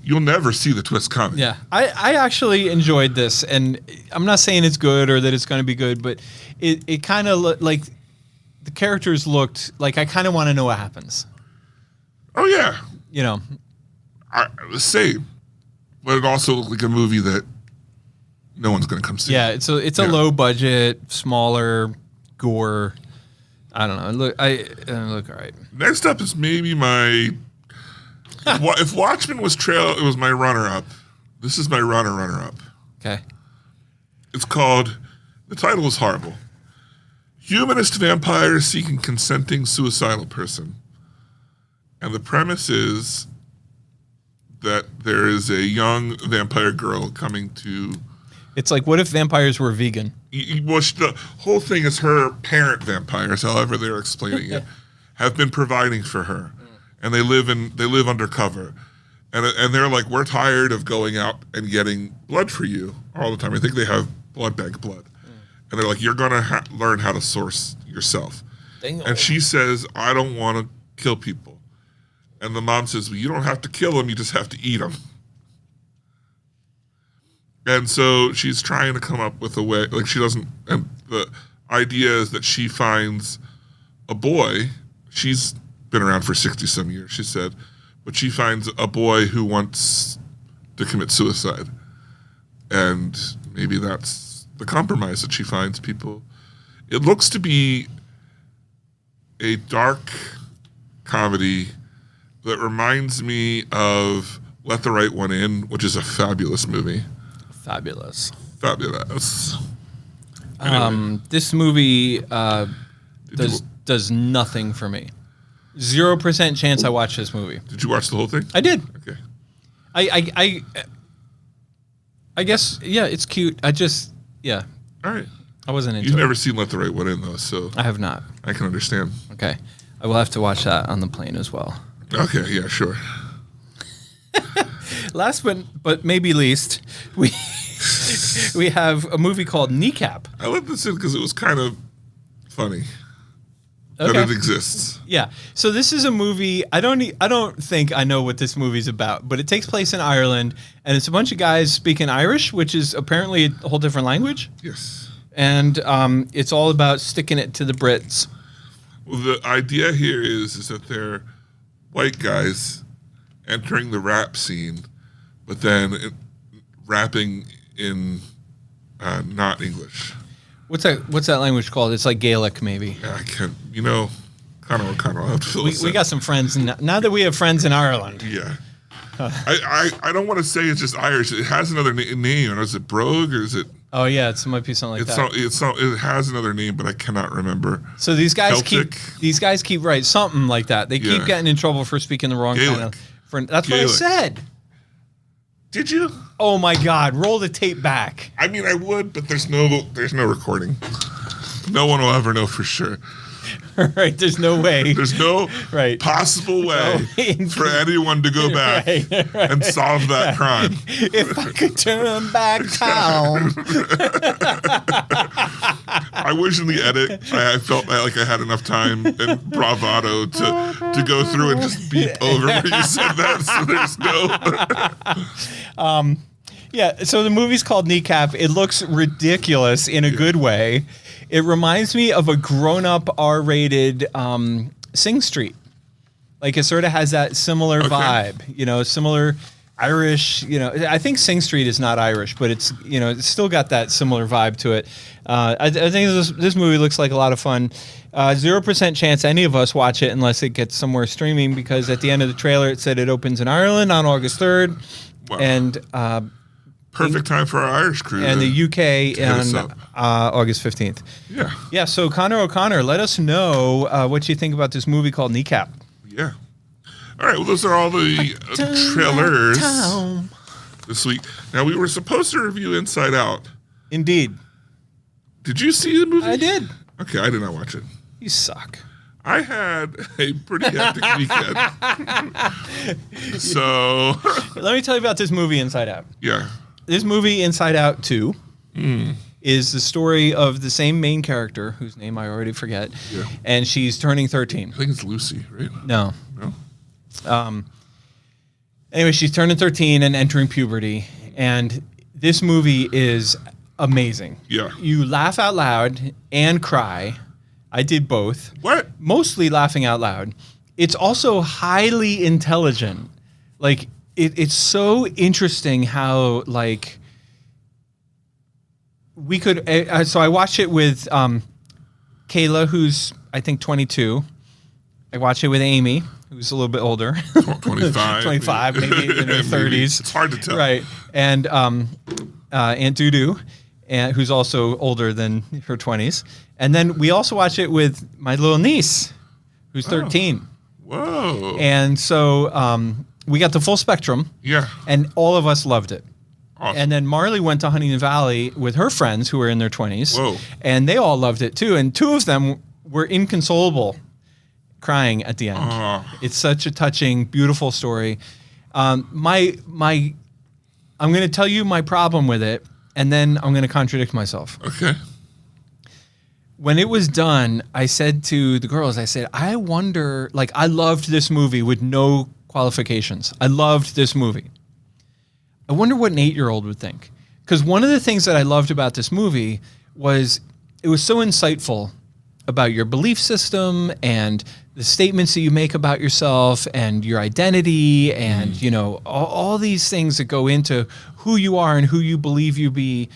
you'll never see the twist coming. Yeah, I actually enjoyed this, and I'm not saying it's good or that it's going to be good, but it kind of looked like the characters looked like I kind of want to know what happens. Oh yeah, you know, the same, but it also looked like a movie that no one's going to come see. Yeah, it's a low budget, smaller gore. I don't know. It look all right. Next up is maybe my. If Watchmen was it was my runner-up. This is my runner-up. Okay. It's called, the title is horrible. Humanist vampire seeking consenting suicidal person. And the premise is that there is a young vampire girl coming to... It's like, what if vampires were vegan? Well, the whole thing is her parent vampires, however they're explaining it, have been providing for her. And they live undercover, and they're like, we're tired of going out and getting blood for you all the time. I think they have blood bank blood, and they're like, you're gonna learn how to source yourself. Dang. And she says, I don't want to kill people, and the mom says, well, you don't have to kill them, you just have to eat them. And so she's trying to come up with a way, like she doesn't. And the idea is that she finds a boy. She's been around for 60-some years, she said, but she finds a boy who wants to commit suicide, and maybe that's the compromise that she finds people. It looks to be a dark comedy that reminds me of Let the Right One In, which is a fabulous movie. Fabulous. Anyway. This movie does nothing for me. 0% chance I watch this movie. Did you watch the whole thing? I did. Okay. I guess, yeah, it's cute. All right. I wasn't into You've it. never seen Let the Right One In, though, so... I have not. I can understand. Okay. I will have to watch that on the plane as well. Okay, yeah, sure. Last but maybe least, we have a movie called Kneecap. I let this in because it was kind of funny. Okay. That it exists. Yeah. So this is a movie. I don't think I know what this movie's about, but it takes place in Ireland, and it's a bunch of guys speaking Irish, which is apparently a whole different language. Yes. And it's all about sticking it to the Brits. Well, the idea here is that they're white guys entering the rap scene, but then rapping in not English. What's that language called? It's like Gaelic, maybe. Yeah, I can't. Kind of. I'll have to fill this We in. got some friends. Now that we have friends in Ireland. Yeah. I don't want to say it's just Irish. It has another name. Is it Brogue or is it? Oh yeah, it might be something like that. It has another name, but I cannot remember. So these guys Celtic. keep right something like that. They keep Yeah. getting in trouble for speaking the wrong Gaelic. kind of. That's what I Gaelic. said. Did you? Oh my God! Roll the tape back. I mean, I would, but there's no recording. No one will ever know for sure. Right? There's no way. There's no Right. possible way No. for anyone to go back Right. and solve that crime. If I could turn back time. I wish in the edit I felt like I had enough time and bravado to go through and just beep over where you said that, so there's no. Yeah, so the movie's called Kneecap. It looks ridiculous in a good way. It reminds me of a grown-up R-rated Sing Street. Like it sort of has that similar vibe, similar Irish, I think Sing Street is not Irish, but it's still got that similar vibe to it. I think this movie looks like a lot of fun. 0% chance any of us watch it unless it gets somewhere streaming, because at the end of the trailer it said it opens in Ireland on August 3rd. Wow. And Perfect time for our Irish crew. and the UK hit us on up. August 15th. Yeah. Yeah, so Connor O'Connor, let us know what you think about this movie called Kneecap. Yeah. All right. Well, those are all the trailers this week. Now, we were supposed to review Inside Out. Indeed. Did you see the movie? I did. Okay, I did not watch it. You suck. I had a pretty hectic weekend. So, Let me tell you about this movie, Inside Out. yeah. This movie, Inside Out 2, is the story of the same main character, whose name I already forget, Yeah. and she's turning 13. I think it's Lucy, right? No. No? Anyway, she's turning 13 and entering puberty, and this movie is amazing. Yeah. You laugh out loud and cry. I did both. What? Mostly laughing out loud. It's also highly intelligent. Like, it's so interesting how, like, we could... so I watched it with Kayla, who's, I think, 22. I watched it with Amy, who's a little bit older. 25. 25, maybe in her 30s. It's hard to tell. Right. And Aunt Dudu, who's also older than her 20s. And then we also watch it with my little niece, who's 13. Whoa. And so we got the full spectrum. Yeah. And all of us loved it. Awesome. And then Marley went to Huntington Valley with her friends who were in their 20s. Whoa. And they all loved it too. And two of them were inconsolable, crying at the end. It's such a touching, beautiful story. I'm going to tell you my problem with it, and then I'm going to contradict myself. Okay. When it was done, I said to the girls, I wonder, like, I loved this movie with no qualifications. I loved this movie. I wonder what an 8-year-old would think. Because one of the things that I loved about this movie was it was so insightful about your belief system and the statements that you make about yourself and your identity and, all these things that go into who you are and who you believe you be.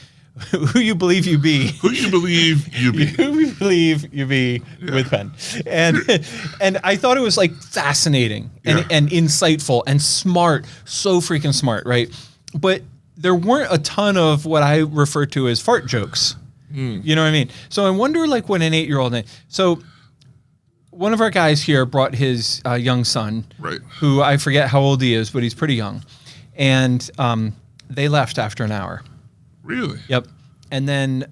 Who you believe you be. Who you believe you be. Who you believe you be with Penn. And I thought it was like fascinating and insightful and smart, so freaking smart, right? But there weren't a ton of what I refer to as fart jokes. You know what I mean? So I wonder, like, when an 8-year-old... So one of our guys here brought his young son, Right. who I forget how old he is, but he's pretty young. And they left after an hour. Really? Yep. And then,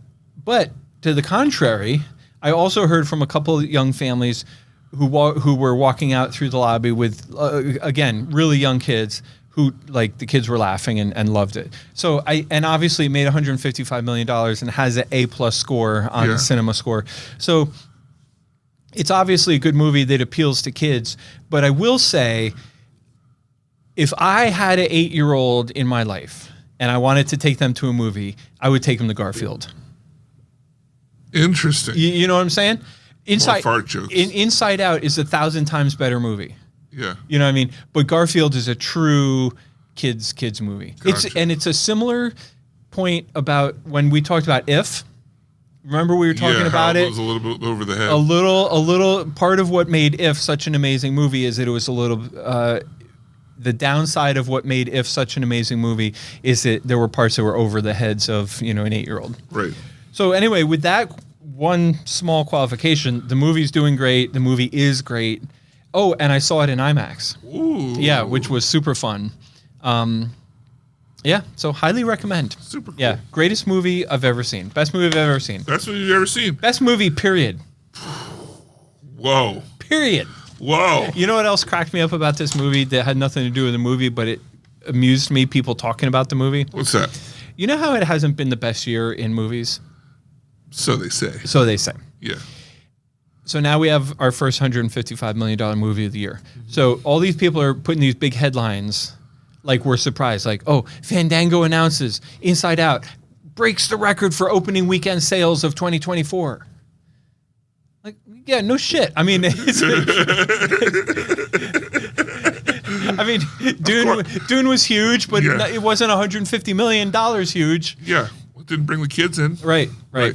but to the contrary, I also heard from a couple of young families who were walking out through the lobby with, again, really young kids who, like, the kids were laughing and loved it. So and obviously it made $155 million and has an A+ score on the Cinema Score. So it's obviously a good movie that appeals to kids. But I will say, if I had an 8-year-old in my life and I wanted to take them to a movie, I would take them to Garfield. Interesting. You know what I'm saying? More fart jokes. Inside Out is 1,000 times better movie. Yeah. You know what I mean? But Garfield is a true kids movie. Gotcha. It's a similar point about when we talked about If. Remember we were talking about it it? was a little bit over the head. A little part of what made If such an amazing movie is that it was a little the downside of what made If such an amazing movie is that there were parts that were over the heads of, an 8-year-old. Right. So anyway, with that one small qualification, the movie's doing great. The movie is great. Oh, and I saw it in IMAX. Ooh. Yeah, which was super fun. Yeah, so highly recommend. Super cool. Yeah, greatest movie I've ever seen. Best movie I've ever seen. Best movie you've ever seen. Best movie, period. Whoa. Period. Whoa. You know what else cracked me up about this movie that had nothing to do with the movie, but it amused me, people talking about the movie? What's that? You know how it hasn't been the best year in movies? So they say. So they say. Yeah. So now we have our first $155 million movie of the year. So all these people are putting these big headlines like we're surprised. Like, oh, Fandango announces Inside Out breaks the record for opening weekend sales of 2024. Like, yeah, no shit. I mean, Dune was huge, but it wasn't $150 million huge. Yeah. Well, didn't bring the kids in. Right. Well,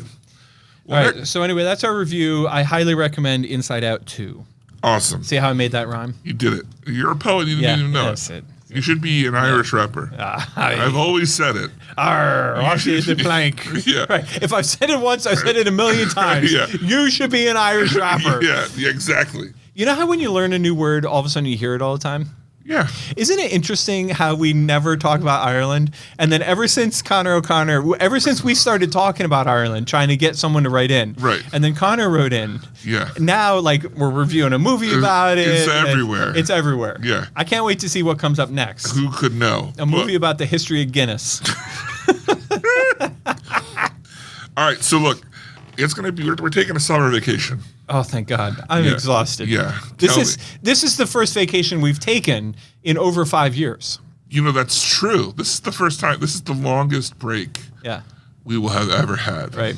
All right. So anyway, that's our review. I highly recommend Inside Out 2. Awesome. See how I made that rhyme? You did it. You're a poet. You didn't even know that's it. it. You should be an Irish rapper. I've always said it. Off the plank. Yeah. Right. If I've said it once, I've said it a million times. Yeah. You should be an Irish rapper. Yeah, exactly. You know how when you learn a new word, all of a sudden you hear it all the time? Yeah. Isn't it interesting how we never talk about Ireland? And then ever since ever since we started talking about Ireland, trying to get someone to write in. Right. And then Connor wrote in. Yeah. Now, like, we're reviewing a movie about it. It's everywhere. It's everywhere. Yeah. I can't wait to see what comes up next. Who could know? A movie about the history of Guinness. All right, so look, it's going to be, we're taking a summer vacation. Oh, thank God. I'm Yeah. exhausted. Yeah. This Tell is me. this is the first vacation we've taken in over 5 years. You know, that's true. This is the first time, this is the longest break Yeah. we will have ever had. Right.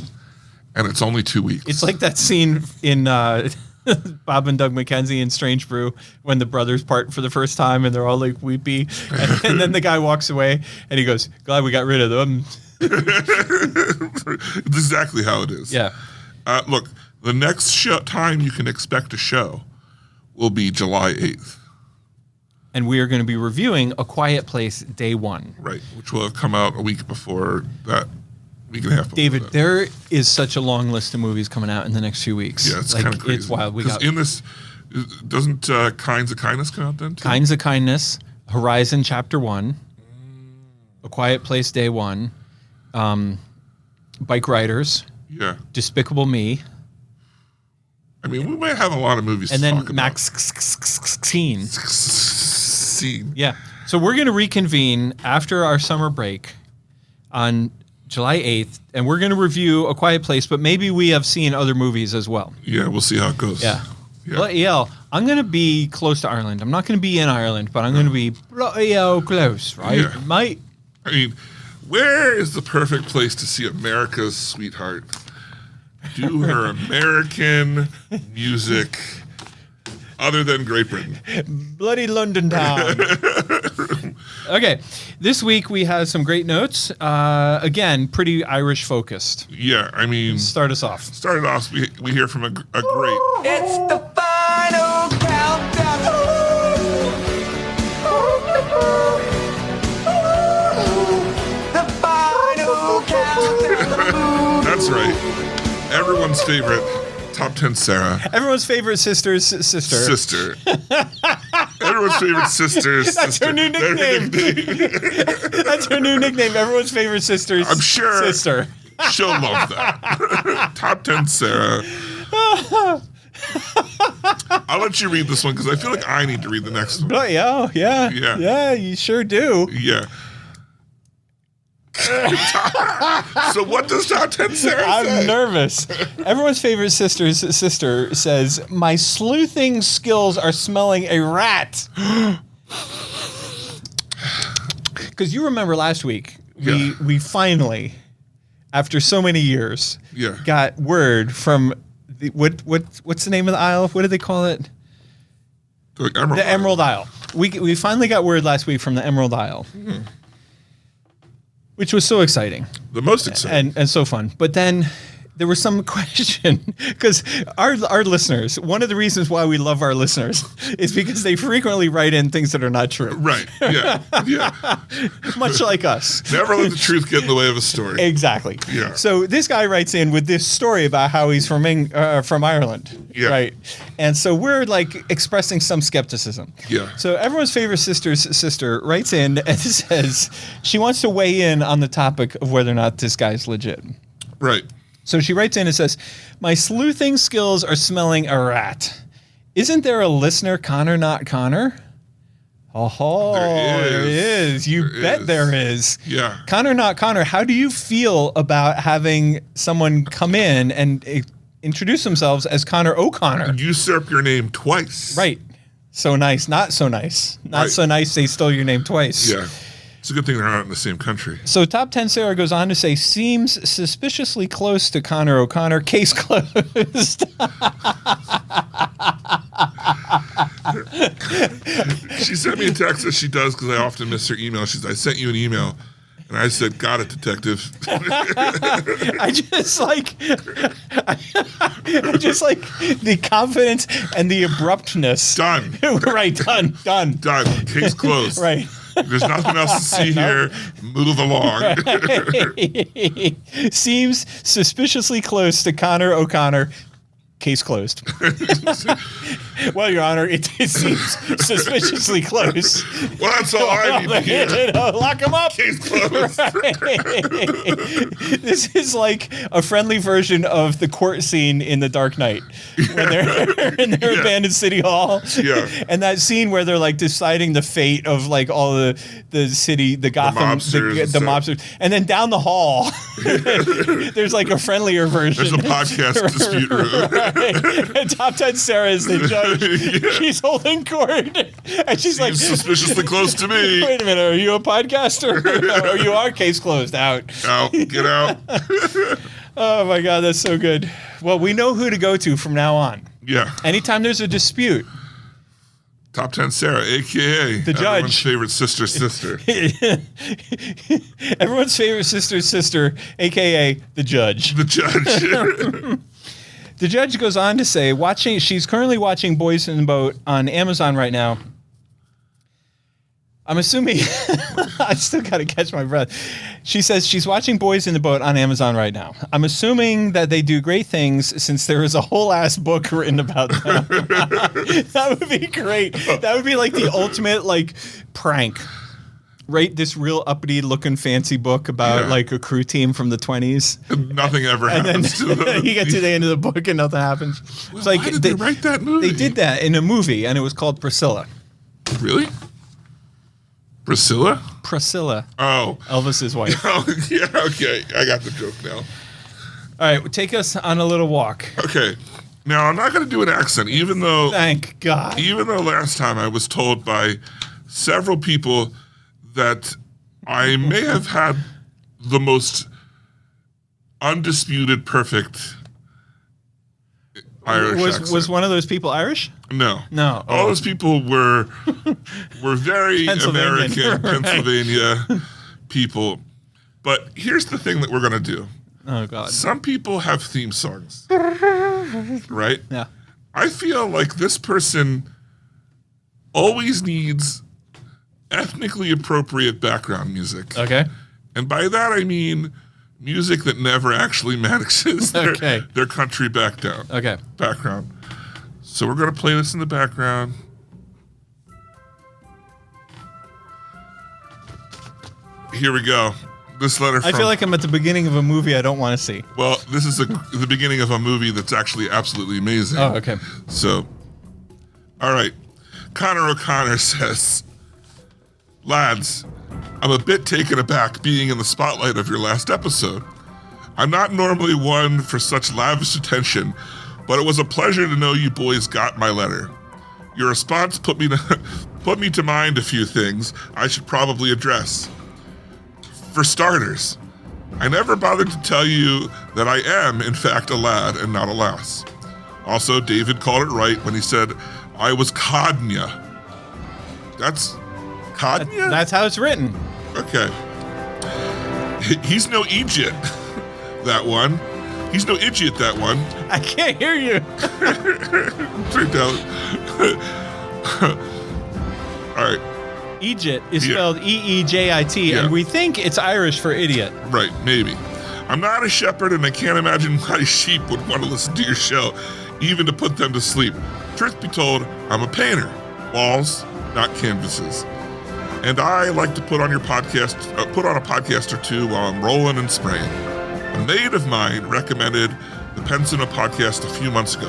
And it's only 2 weeks. It's like that scene in Bob and Doug McKenzie in Strange Brew when the brothers part for the first time and they're all like weepy. And then the guy walks away and he goes, glad we got rid of them. It's exactly how it is. Yeah. Look, the next time you can expect a show will be July 8th. And we are going to be reviewing A Quiet Place Day 1. Right, which will have come out a week before that, week and a half before David, that. there is such a long list of movies coming out in the next few weeks. Yeah, it's kind of crazy. It's wild. We 'Cause got in this, doesn't Kinds of Kindness come out then too? Kinds of Kindness, Horizon Chapter 1, A Quiet Place Day 1, Bike Riders, Yeah. Despicable Me, I mean, we might have a lot of movies and to then talk about. Max Scene. Scene. Yeah. So we're going to reconvene after our summer break on July 8th, and we're going to review A Quiet Place, but maybe we have seen other movies as well. Yeah, we'll see how it goes. Yeah. Yeah. Bloody hell, I'm going to be close to Ireland. I'm not going to be in Ireland, but I'm going to be bloody hell close, right, Yeah. mate? I mean, where is the perfect place to see America's sweetheart do her American music other than Great Britain? Bloody London town. Okay, this week we have some great notes. Again, pretty Irish focused. Yeah, I mean, Start us off. started off, we hear from a great. It's the final countdown. The final countdown. That's right. Everyone's favorite top 10 Sarah. Everyone's favorite sister's sister. Sister. Everyone's favorite sister's That's sister. her new nickname. That's her new nickname. Everyone's favorite sister's I'm sure sister. she'll love that. Top 10 Sarah. I'll let you read this one because I feel like I need to read the next one. Oh, yeah, yeah. Yeah. Yeah, you sure do. Yeah. So what does top 10 Sarah I'm say? nervous. Everyone's favorite sister's sister says, my sleuthing skills are smelling a rat. Because you remember last week, we finally, after so many years, got word from the, what's the name of the isle? What do they call it? The Emerald Isle. We finally got word last week from the Emerald Isle, which was so exciting. The most exciting. And so fun. But then there was some question because our listeners, one of the reasons why we love our listeners is because they frequently write in things that are not true. Right. Yeah. Yeah. Much like us. Never let the truth get in the way of a story. Exactly. Yeah. So this guy writes in with this story about how he's from Ireland. Yeah. Right. And so we're like expressing some skepticism. Yeah. So everyone's favorite sister's sister writes in and says she wants to weigh in on the topic of whether or not this guy's legit. Right. So she writes in and says, "My sleuthing skills are smelling a rat. Isn't there a listener, Connor, not Connor?" Oh, there is. You bet there is. Yeah. Connor, not Connor, how do you feel about having someone come in and introduce themselves as Connor O'Connor? Usurp your name twice. Right. So nice, not so nice. Not Right. so nice they stole your name twice. Yeah. It's a good thing they're not in the same country. So Top 10 Sarah goes on to say, seems suspiciously close to Connor O'Connor. Case closed. She sent me a text that she does because I often miss her email. She's, I sent you an email. And I said, got it, detective. I just like the confidence and the abruptness. Done. Right, done. Done. Case closed. Right. There's nothing else to see here. Move along. Seems suspiciously close to Connor O'Connor. Case closed. Well, Your Honor, it seems suspiciously close. Well, that's all I need to hear. Lock him up. Case closed. This is like a friendly version of the court scene in The Dark Knight when they're in their abandoned city hall. Yeah. And that scene where they're like deciding the fate of like all the city, the Gotham, mobsters the and mobsters. And then down the hall, there's like a friendlier version. There's a podcast dispute room. And Top 10 Sarah is the judge. Yeah. She's holding court. And she's like, suspiciously close to me. wait a minute, are you a podcaster? Or you are? Case closed. Out. Out. Get out. Oh my God, that's so good. Well, we know who to go to from now on. Yeah. Anytime there's a dispute. Top 10 Sarah, a.k.a. The judge. Everyone's favorite sister. Everyone's favorite sister's sister, a.k.a. the judge. The judge. The judge goes on to say, she's currently watching Boys in the Boat on Amazon right now. I'm assuming, I still got to catch my breath. She says she's watching Boys in the Boat on Amazon right now. I'm assuming that they do great things since there is a whole ass book written about them. That would be great. That would be like the ultimate like prank. Right? This real uppity looking fancy book about like a crew team from the 20s. Nothing ever And then happens to them. you get to the end of the book and nothing happens. Well, It's like why did they write that movie? They did that in a movie and it was called Priscilla. Really? Priscilla? Priscilla. Oh. Elvis's wife. Oh, yeah, okay. I got the joke now. All right, well, take us on a little walk. Okay. Now, I'm not going to do an accent, even though Thank God. last time I was told by several people that I may have had the most undisputed perfect Irish accent. Was one of those people Irish? No. No. All those people were very Pennsylvanian. American, Right. Pennsylvania people. But here's the thing that we're going to do. Oh, God. Some people have theme songs, right? Yeah. I feel like this person always needs ethnically appropriate background music. Okay. And by that, I mean music that never actually manages their country background. Okay. So we're going to play this in the background. Here we go. This letter from... I feel like I'm at the beginning of a movie I don't want to see. Well, this is the beginning of a movie that's actually absolutely amazing. Oh, okay. So, all right. Connor O'Connor says, lads, I'm a bit taken aback being in the spotlight of your last episode. I'm not normally one for such lavish attention, but it was a pleasure to know you boys got my letter. Your response put me to mind a few things I should probably address. For starters, I never bothered to tell you that I am, in fact, a lad and not a lass. Also, David called it right when he said, I was Codnya. That's Codnya? That's how it's written. Okay. He's no idiot, that one. He's no idiot, that one. I can't hear you. Turned out. All right. Egypt is Yeah. spelled E-E-J-I-T, Yeah. and we think it's Irish for idiot. Right, maybe. I'm not a shepherd, and I can't imagine why sheep would want to listen to your show, even to put them to sleep. Truth be told, I'm a painter. Walls, not canvases. And I like to put on a podcast or two while I'm rolling and spraying. A mate of mine recommended the Pen Cinema podcast a few months ago.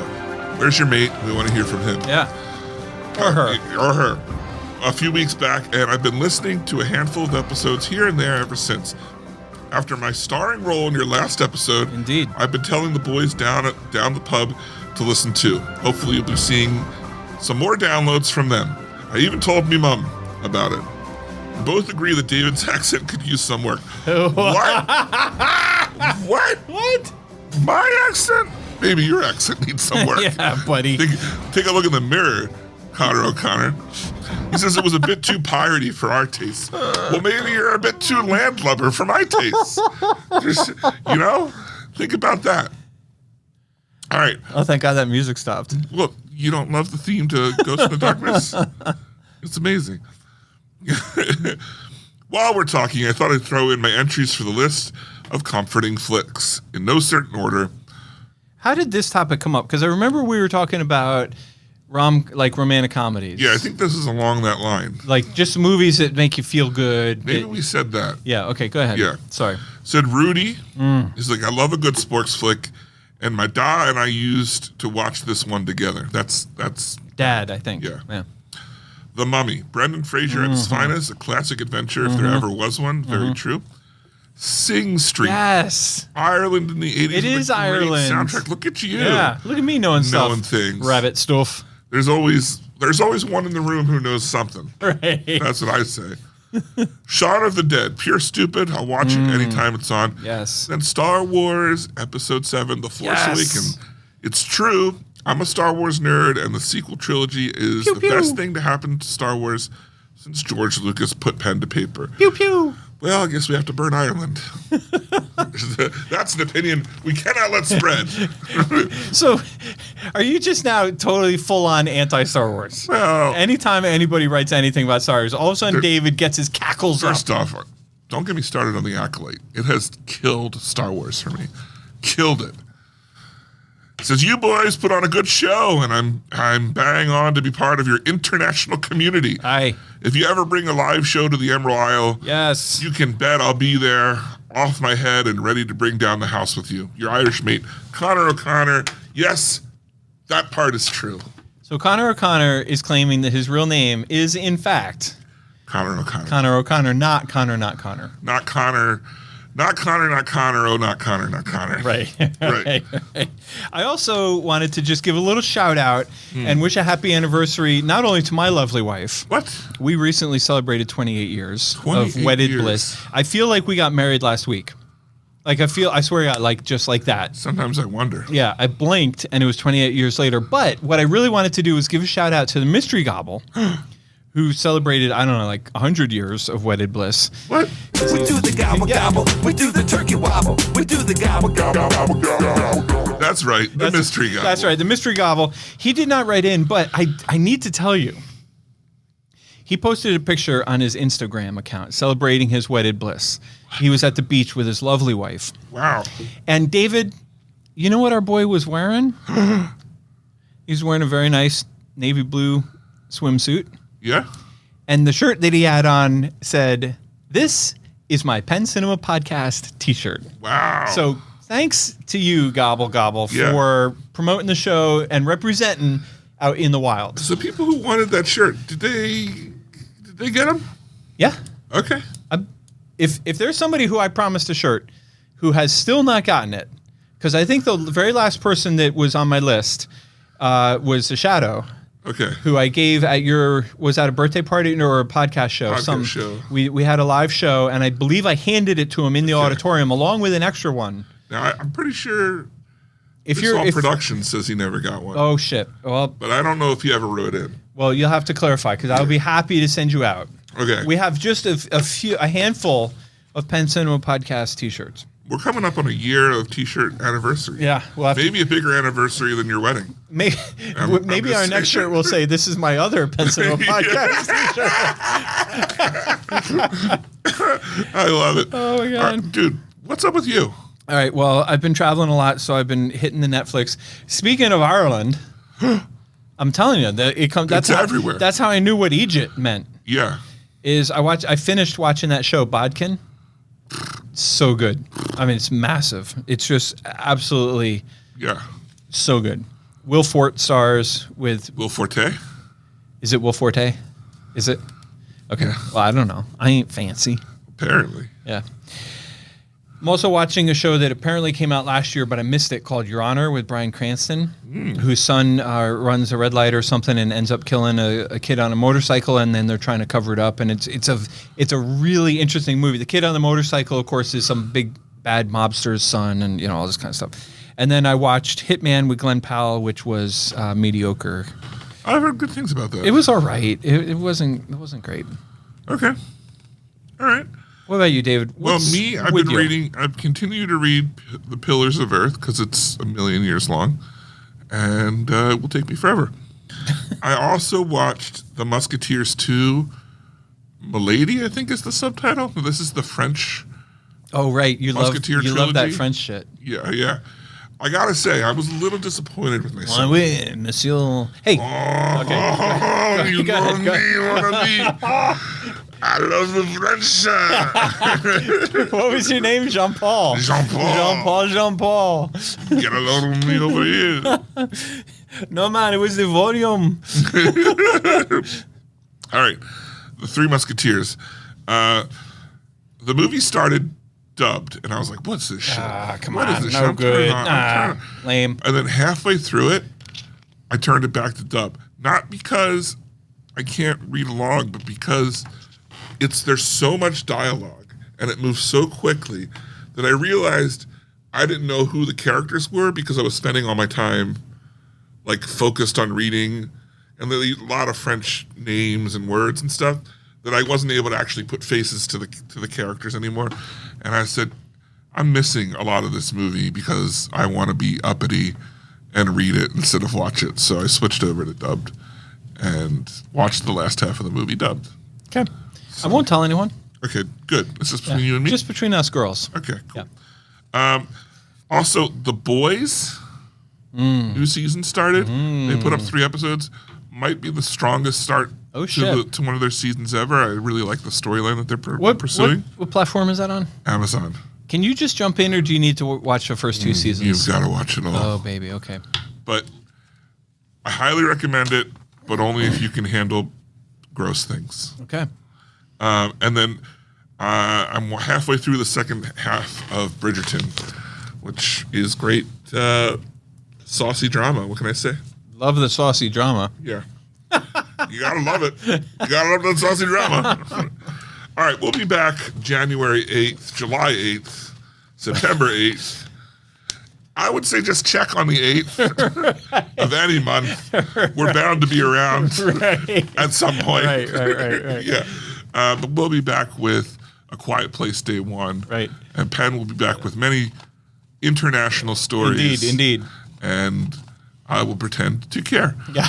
Where's your mate? We want to hear from him. Yeah. Or her. Or her. A few weeks back, and I've been listening to a handful of episodes here and there ever since. After my starring role in your last episode, Indeed. I've been telling the boys down the pub to listen to. Hopefully you'll be seeing some more downloads from them. I even told me mum about it. We both agree that David's accent could use some work. What? What? What? My accent? Maybe your accent needs some work. Yeah, buddy. Take a look in the mirror, Connor O'Connor. He says it was a bit too piratey for our taste. Well, maybe you're a bit too landlubber for my taste. Think about that. All right. Oh, thank God that music stopped. Look, you don't love the theme to Ghost in the Darkness? It's amazing. While we're talking, I thought I'd throw in my entries for the list of comforting flicks in no certain order. How did this topic come up? Because I remember we were talking about romantic comedies. Yeah, I think this is along that line. Like just movies that make you feel good. Maybe we said that. Yeah, okay, go ahead. Yeah. Sorry. Said Rudy. He's like, I love a good sports flick, and my da and I used to watch this one together. That's Dad, I think. Yeah. The Mummy. Brendan Fraser at his finest, a classic adventure if there ever was one. Very true. Sing Street. Yes. Ireland in the 80s. It is Great Ireland. soundtrack. Look at you. Yeah. Look at me knowing stuff. Knowing things. Rabbit stuff. There's always one in the room who knows something. Right. That's what I say. Shaun of the Dead. Pure stupid. I'll watch it anytime it's on. Yes. Then Star Wars Episode 7, The Force Yes. Awakens. It's true. I'm a Star Wars nerd, and the sequel trilogy is Pew, the pew. best thing to happen to Star Wars since George Lucas put pen to paper. Pew pew. Well, I guess we have to burn Ireland. That's an opinion we cannot let spread. So, are you just now totally full on anti Star Wars? Well, Anytime anybody writes anything about Star Wars, all of a sudden David gets his cackles first up. off, don't get me started on the Acolyte. It has killed Star Wars for me. Killed it. It says, you boys put on a good show, and I'm bang on to be part of your international community. Aye. If you ever bring a live show to the Emerald Isle, Yes. you can bet I'll be there, off my head, and ready to bring down the house with you. Your Irish mate, Connor O'Connor. Yes, that part is true. So Connor O'Connor is claiming that his real name is, in fact, Connor O'Connor. Connor O'Connor, not Connor, not Connor. Not Connor. Not Connor, not Connor. Oh, not Connor, not Connor. Right. Right. I also wanted to just give a little shout out and wish a happy anniversary not only to my lovely wife. What? We recently celebrated 28 years 28 of wedded years. bliss. I feel like we got married last week. I swear to God, like just like that. Sometimes I wonder. Yeah, I blinked and it was 28 years later. But what I really wanted to do was give a shout out to the Mystery Gobble, who celebrated, I don't know, like 100 years of wedded bliss. What? We do the gobble gobble. We do the turkey wobble. We do the gobble gobble. That's right. The mystery guy. That's right, the Mystery Gobble. He did not write in, but I need to tell you. He posted a picture on his Instagram account celebrating his wedded bliss. He was at the beach with his lovely wife. Wow. And David, you know what our boy was wearing? He was wearing a very nice navy blue swimsuit. Yeah? And the shirt that he had on said, "This is my Pen Cinema Podcast t-shirt." Wow. So thanks to you, Gobble Gobble, Yeah. for promoting the show and representing out in the wild. So people who wanted that shirt, did they get them? Yeah. Okay. If there's somebody who I promised a shirt who has still not gotten it, because I think the very last person that was on my list was the Shadow, Okay. who I gave was at a birthday party or a podcast show? Podcast show. We had a live show, and I believe I handed it to him in the auditorium along with an extra one. Now, I'm pretty sure if This you're all if, production says he never got one. oh shit. Well, But I don't know if he ever wrote in. well, you'll have to clarify because I'll be happy to send you out. Okay. We have just a handful of Penn Cinema Podcast T-shirts. We're coming up on a year of T-shirt anniversry. Yeah, we'll have Maybe a bigger anniversry than your wedding. maybe I'm maybe just our next saying. shirt will say, "This is my other Penn Cinema Podcast T-shirt." I love it. Oh my God. All right, dude, what's up with you? All right. Well, I've been traveling a lot, so I've been hitting the Netflix. Speaking of Ireland, I'm telling you that it comes. That's It's how, everywhere. That's how I knew what Egypt meant. Yeah. I finished watching that show, Bodkin. So good. I mean, it's massive. It's just absolutely Yeah. so good. Will Forte stars with. Will Forte? Is it Will Forte? Is it? Okay. Yeah. Well, I don't know. I ain't fancy. Apparently. Yeah. I'm also watching a show that apparently came out last year, but I missed it, called Your Honor with Bryan Cranston, whose son runs a red light or something and ends up killing a kid on a motorcycle, and then they're trying to cover it up. And it's a really interesting movie. The kid on the motorcycle, of course, is some big bad mobster's son, and all this kind of stuff. And then I watched Hitman with Glenn Powell, which was mediocre. I've heard good things about that. It was all right. It wasn't great. Okay. All right. What about you, David? Well, What's me, I've with been you? reading, I've continued to read The Pillars of Earth because it's 1,000,000 years long and it will take me forever. I also watched The Musketeers 2, Milady, I think is the subtitle. This is the French. Oh, right. You love Musketeer that trilogy? French shit. Yeah. I gotta say, I was a little disappointed with myself. Oui, monsieur. Hey. Oh, you Go know ahead, go me, mon ami. I love the French. What was your name? Jean-Paul. Jean-Paul. Jean-Paul. Get a load of me over here. No, man, it was the volume. All right. The Three Musketeers. The movie started dubbed, and I was like, what's this shit? Come What on. is this No shit? I'm good. turning- Lame. And then halfway through it, I turned it back to dub. Not because I can't read along, but because there's so much dialogue and it moves so quickly that I realized I didn't know who the characters were because I was spending all my time like focused on reading, and there's a lot of French names and words and stuff that I wasn't able to actually put faces to the characters anymore. And I said, I'm missing a lot of this movie because I want to be uppity and read it instead of watch it. So I switched over to dubbed and watched the last half of the movie dubbed. Okay. I won't tell anyone. Okay, good. This is between you and me? Just between us girls. Okay, cool. Yeah. Also, The Boys, new season started. They put up 3 episodes. Might be the strongest start Oh, shit. to one of their seasons ever. I really like the storyline that they're What pursuing. what platform is that on? Amazon. Can you just jump in, or do you need to watch the first 2 seasons? You've got to watch it all. Oh, baby. Okay. But I highly recommend it, but only if you can handle gross things. Okay. And then I'm halfway through the second half of Bridgerton, which is great saucy drama. What can I say? Love the saucy drama. Yeah. You gotta love it. You gotta love that saucy drama. All right, we'll be back January 8th, July 8th, September 8th. I would say just check on the 8th of any month. We're bound to be around at some point. Right. Yeah. But we'll be back with A Quiet Place Day 1. Right. And Penn will be back with many international stories. Indeed. And I will pretend to care. Yeah.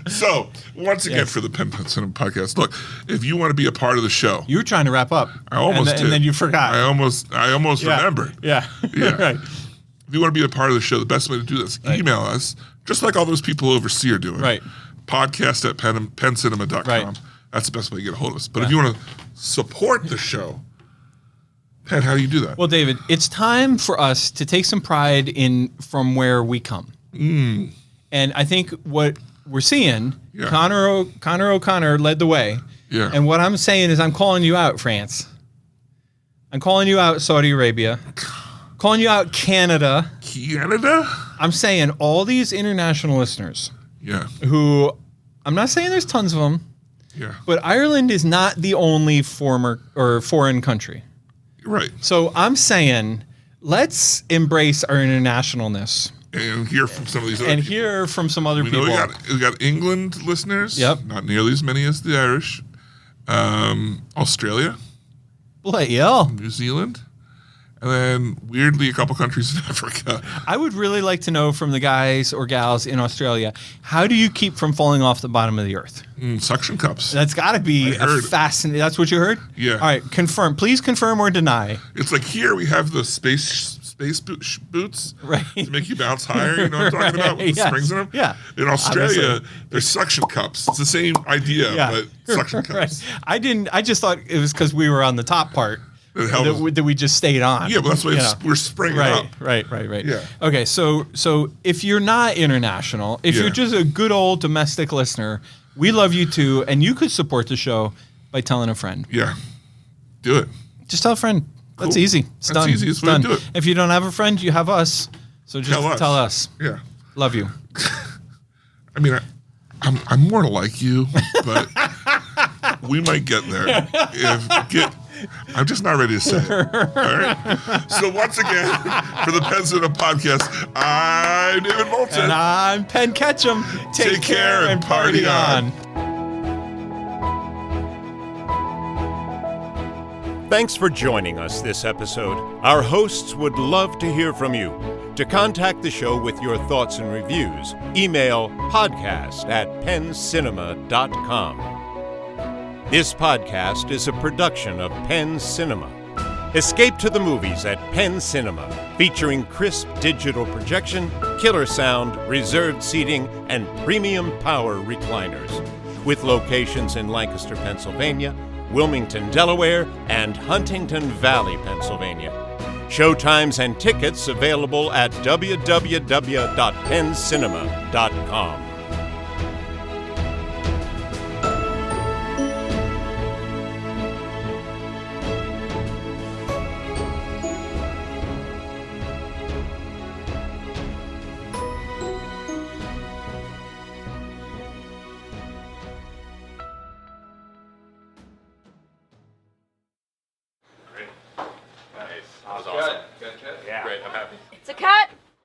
So, once again, for the Penn Cinema Podcast, look, if you want to be a part of the show, You were trying to wrap up. I almost and, did. And then you forgot. I almost remembered. Yeah. Yeah. Right. If you want to be a part of the show, the best way to do this, email us, just like all those people overseas are doing. Right. Podcast at penncinema.com. Right. That's the best way to get a hold of us. But if you want to support the show, Penn, how do you do that? Well, David, it's time for us to take some pride in from where we come. And I think what we're seeing, Yeah. Connor O'Connor led the way. Yeah. And what I'm saying is I'm calling you out, France. I'm calling you out, Saudi Arabia. Calling you out, Canada. Canada? I'm saying all these international listeners Yeah. who, I'm not saying there's tons of them, Yeah. but Ireland is not the only foreign country. Right. So I'm saying let's embrace our internationalness And hear from some of these other and people. hear from some other We know people. we got England listeners. Yep. Not nearly as many as the Irish. Australia, Bloody hell. New Zealand, and then weirdly a couple countries in Africa. I would really like to know from the guys or gals in Australia, how do you keep from falling off the bottom of the earth? Suction cups. That's got to be I heard. fascinating. That's what you heard? Yeah. All right, confirm. Please confirm or deny. It's like here we have the space boots Right. to make you bounce higher. You know what I'm talking about with the Yes. springs in them? Yeah. In Australia, Obviously. there's suction cups. It's the same idea, but suction cups. Right. I just thought it was because we were on the top part It held that we just stayed on. Yeah, but that's why You know. we're springing Right, up. right. Yeah. Okay, so if you're not international, if Yeah. you're just a good old domestic listener, we love you too, and you could support the show by telling a friend. Yeah. Do it. Just tell a friend. That's Cool. easy. It's That's done. easy. It's It's way to done. do it. If you don't have a friend, you have us. So just tell us. Yeah. Love you. I mean, I'm more like you, but we might get there. I'm just not ready to say it. All right. So once again, for the Penn Cinema Podcast, I'm David Moulton. And I'm Penn Ketchum. Take care and party on. Thanks for joining us this episode. Our hosts would love to hear from you. To contact the show with your thoughts and reviews, email podcast@penncinema.com. This podcast is a production of Penn Cinema. Escape to the movies at Penn Cinema, featuring crisp digital projection, killer sound, reserved seating, and premium power recliners. With locations in Lancaster, Pennsylvania, Wilmington, Delaware, and Huntington Valley, Pennsylvania. Showtimes and tickets available at www.penncinema.com.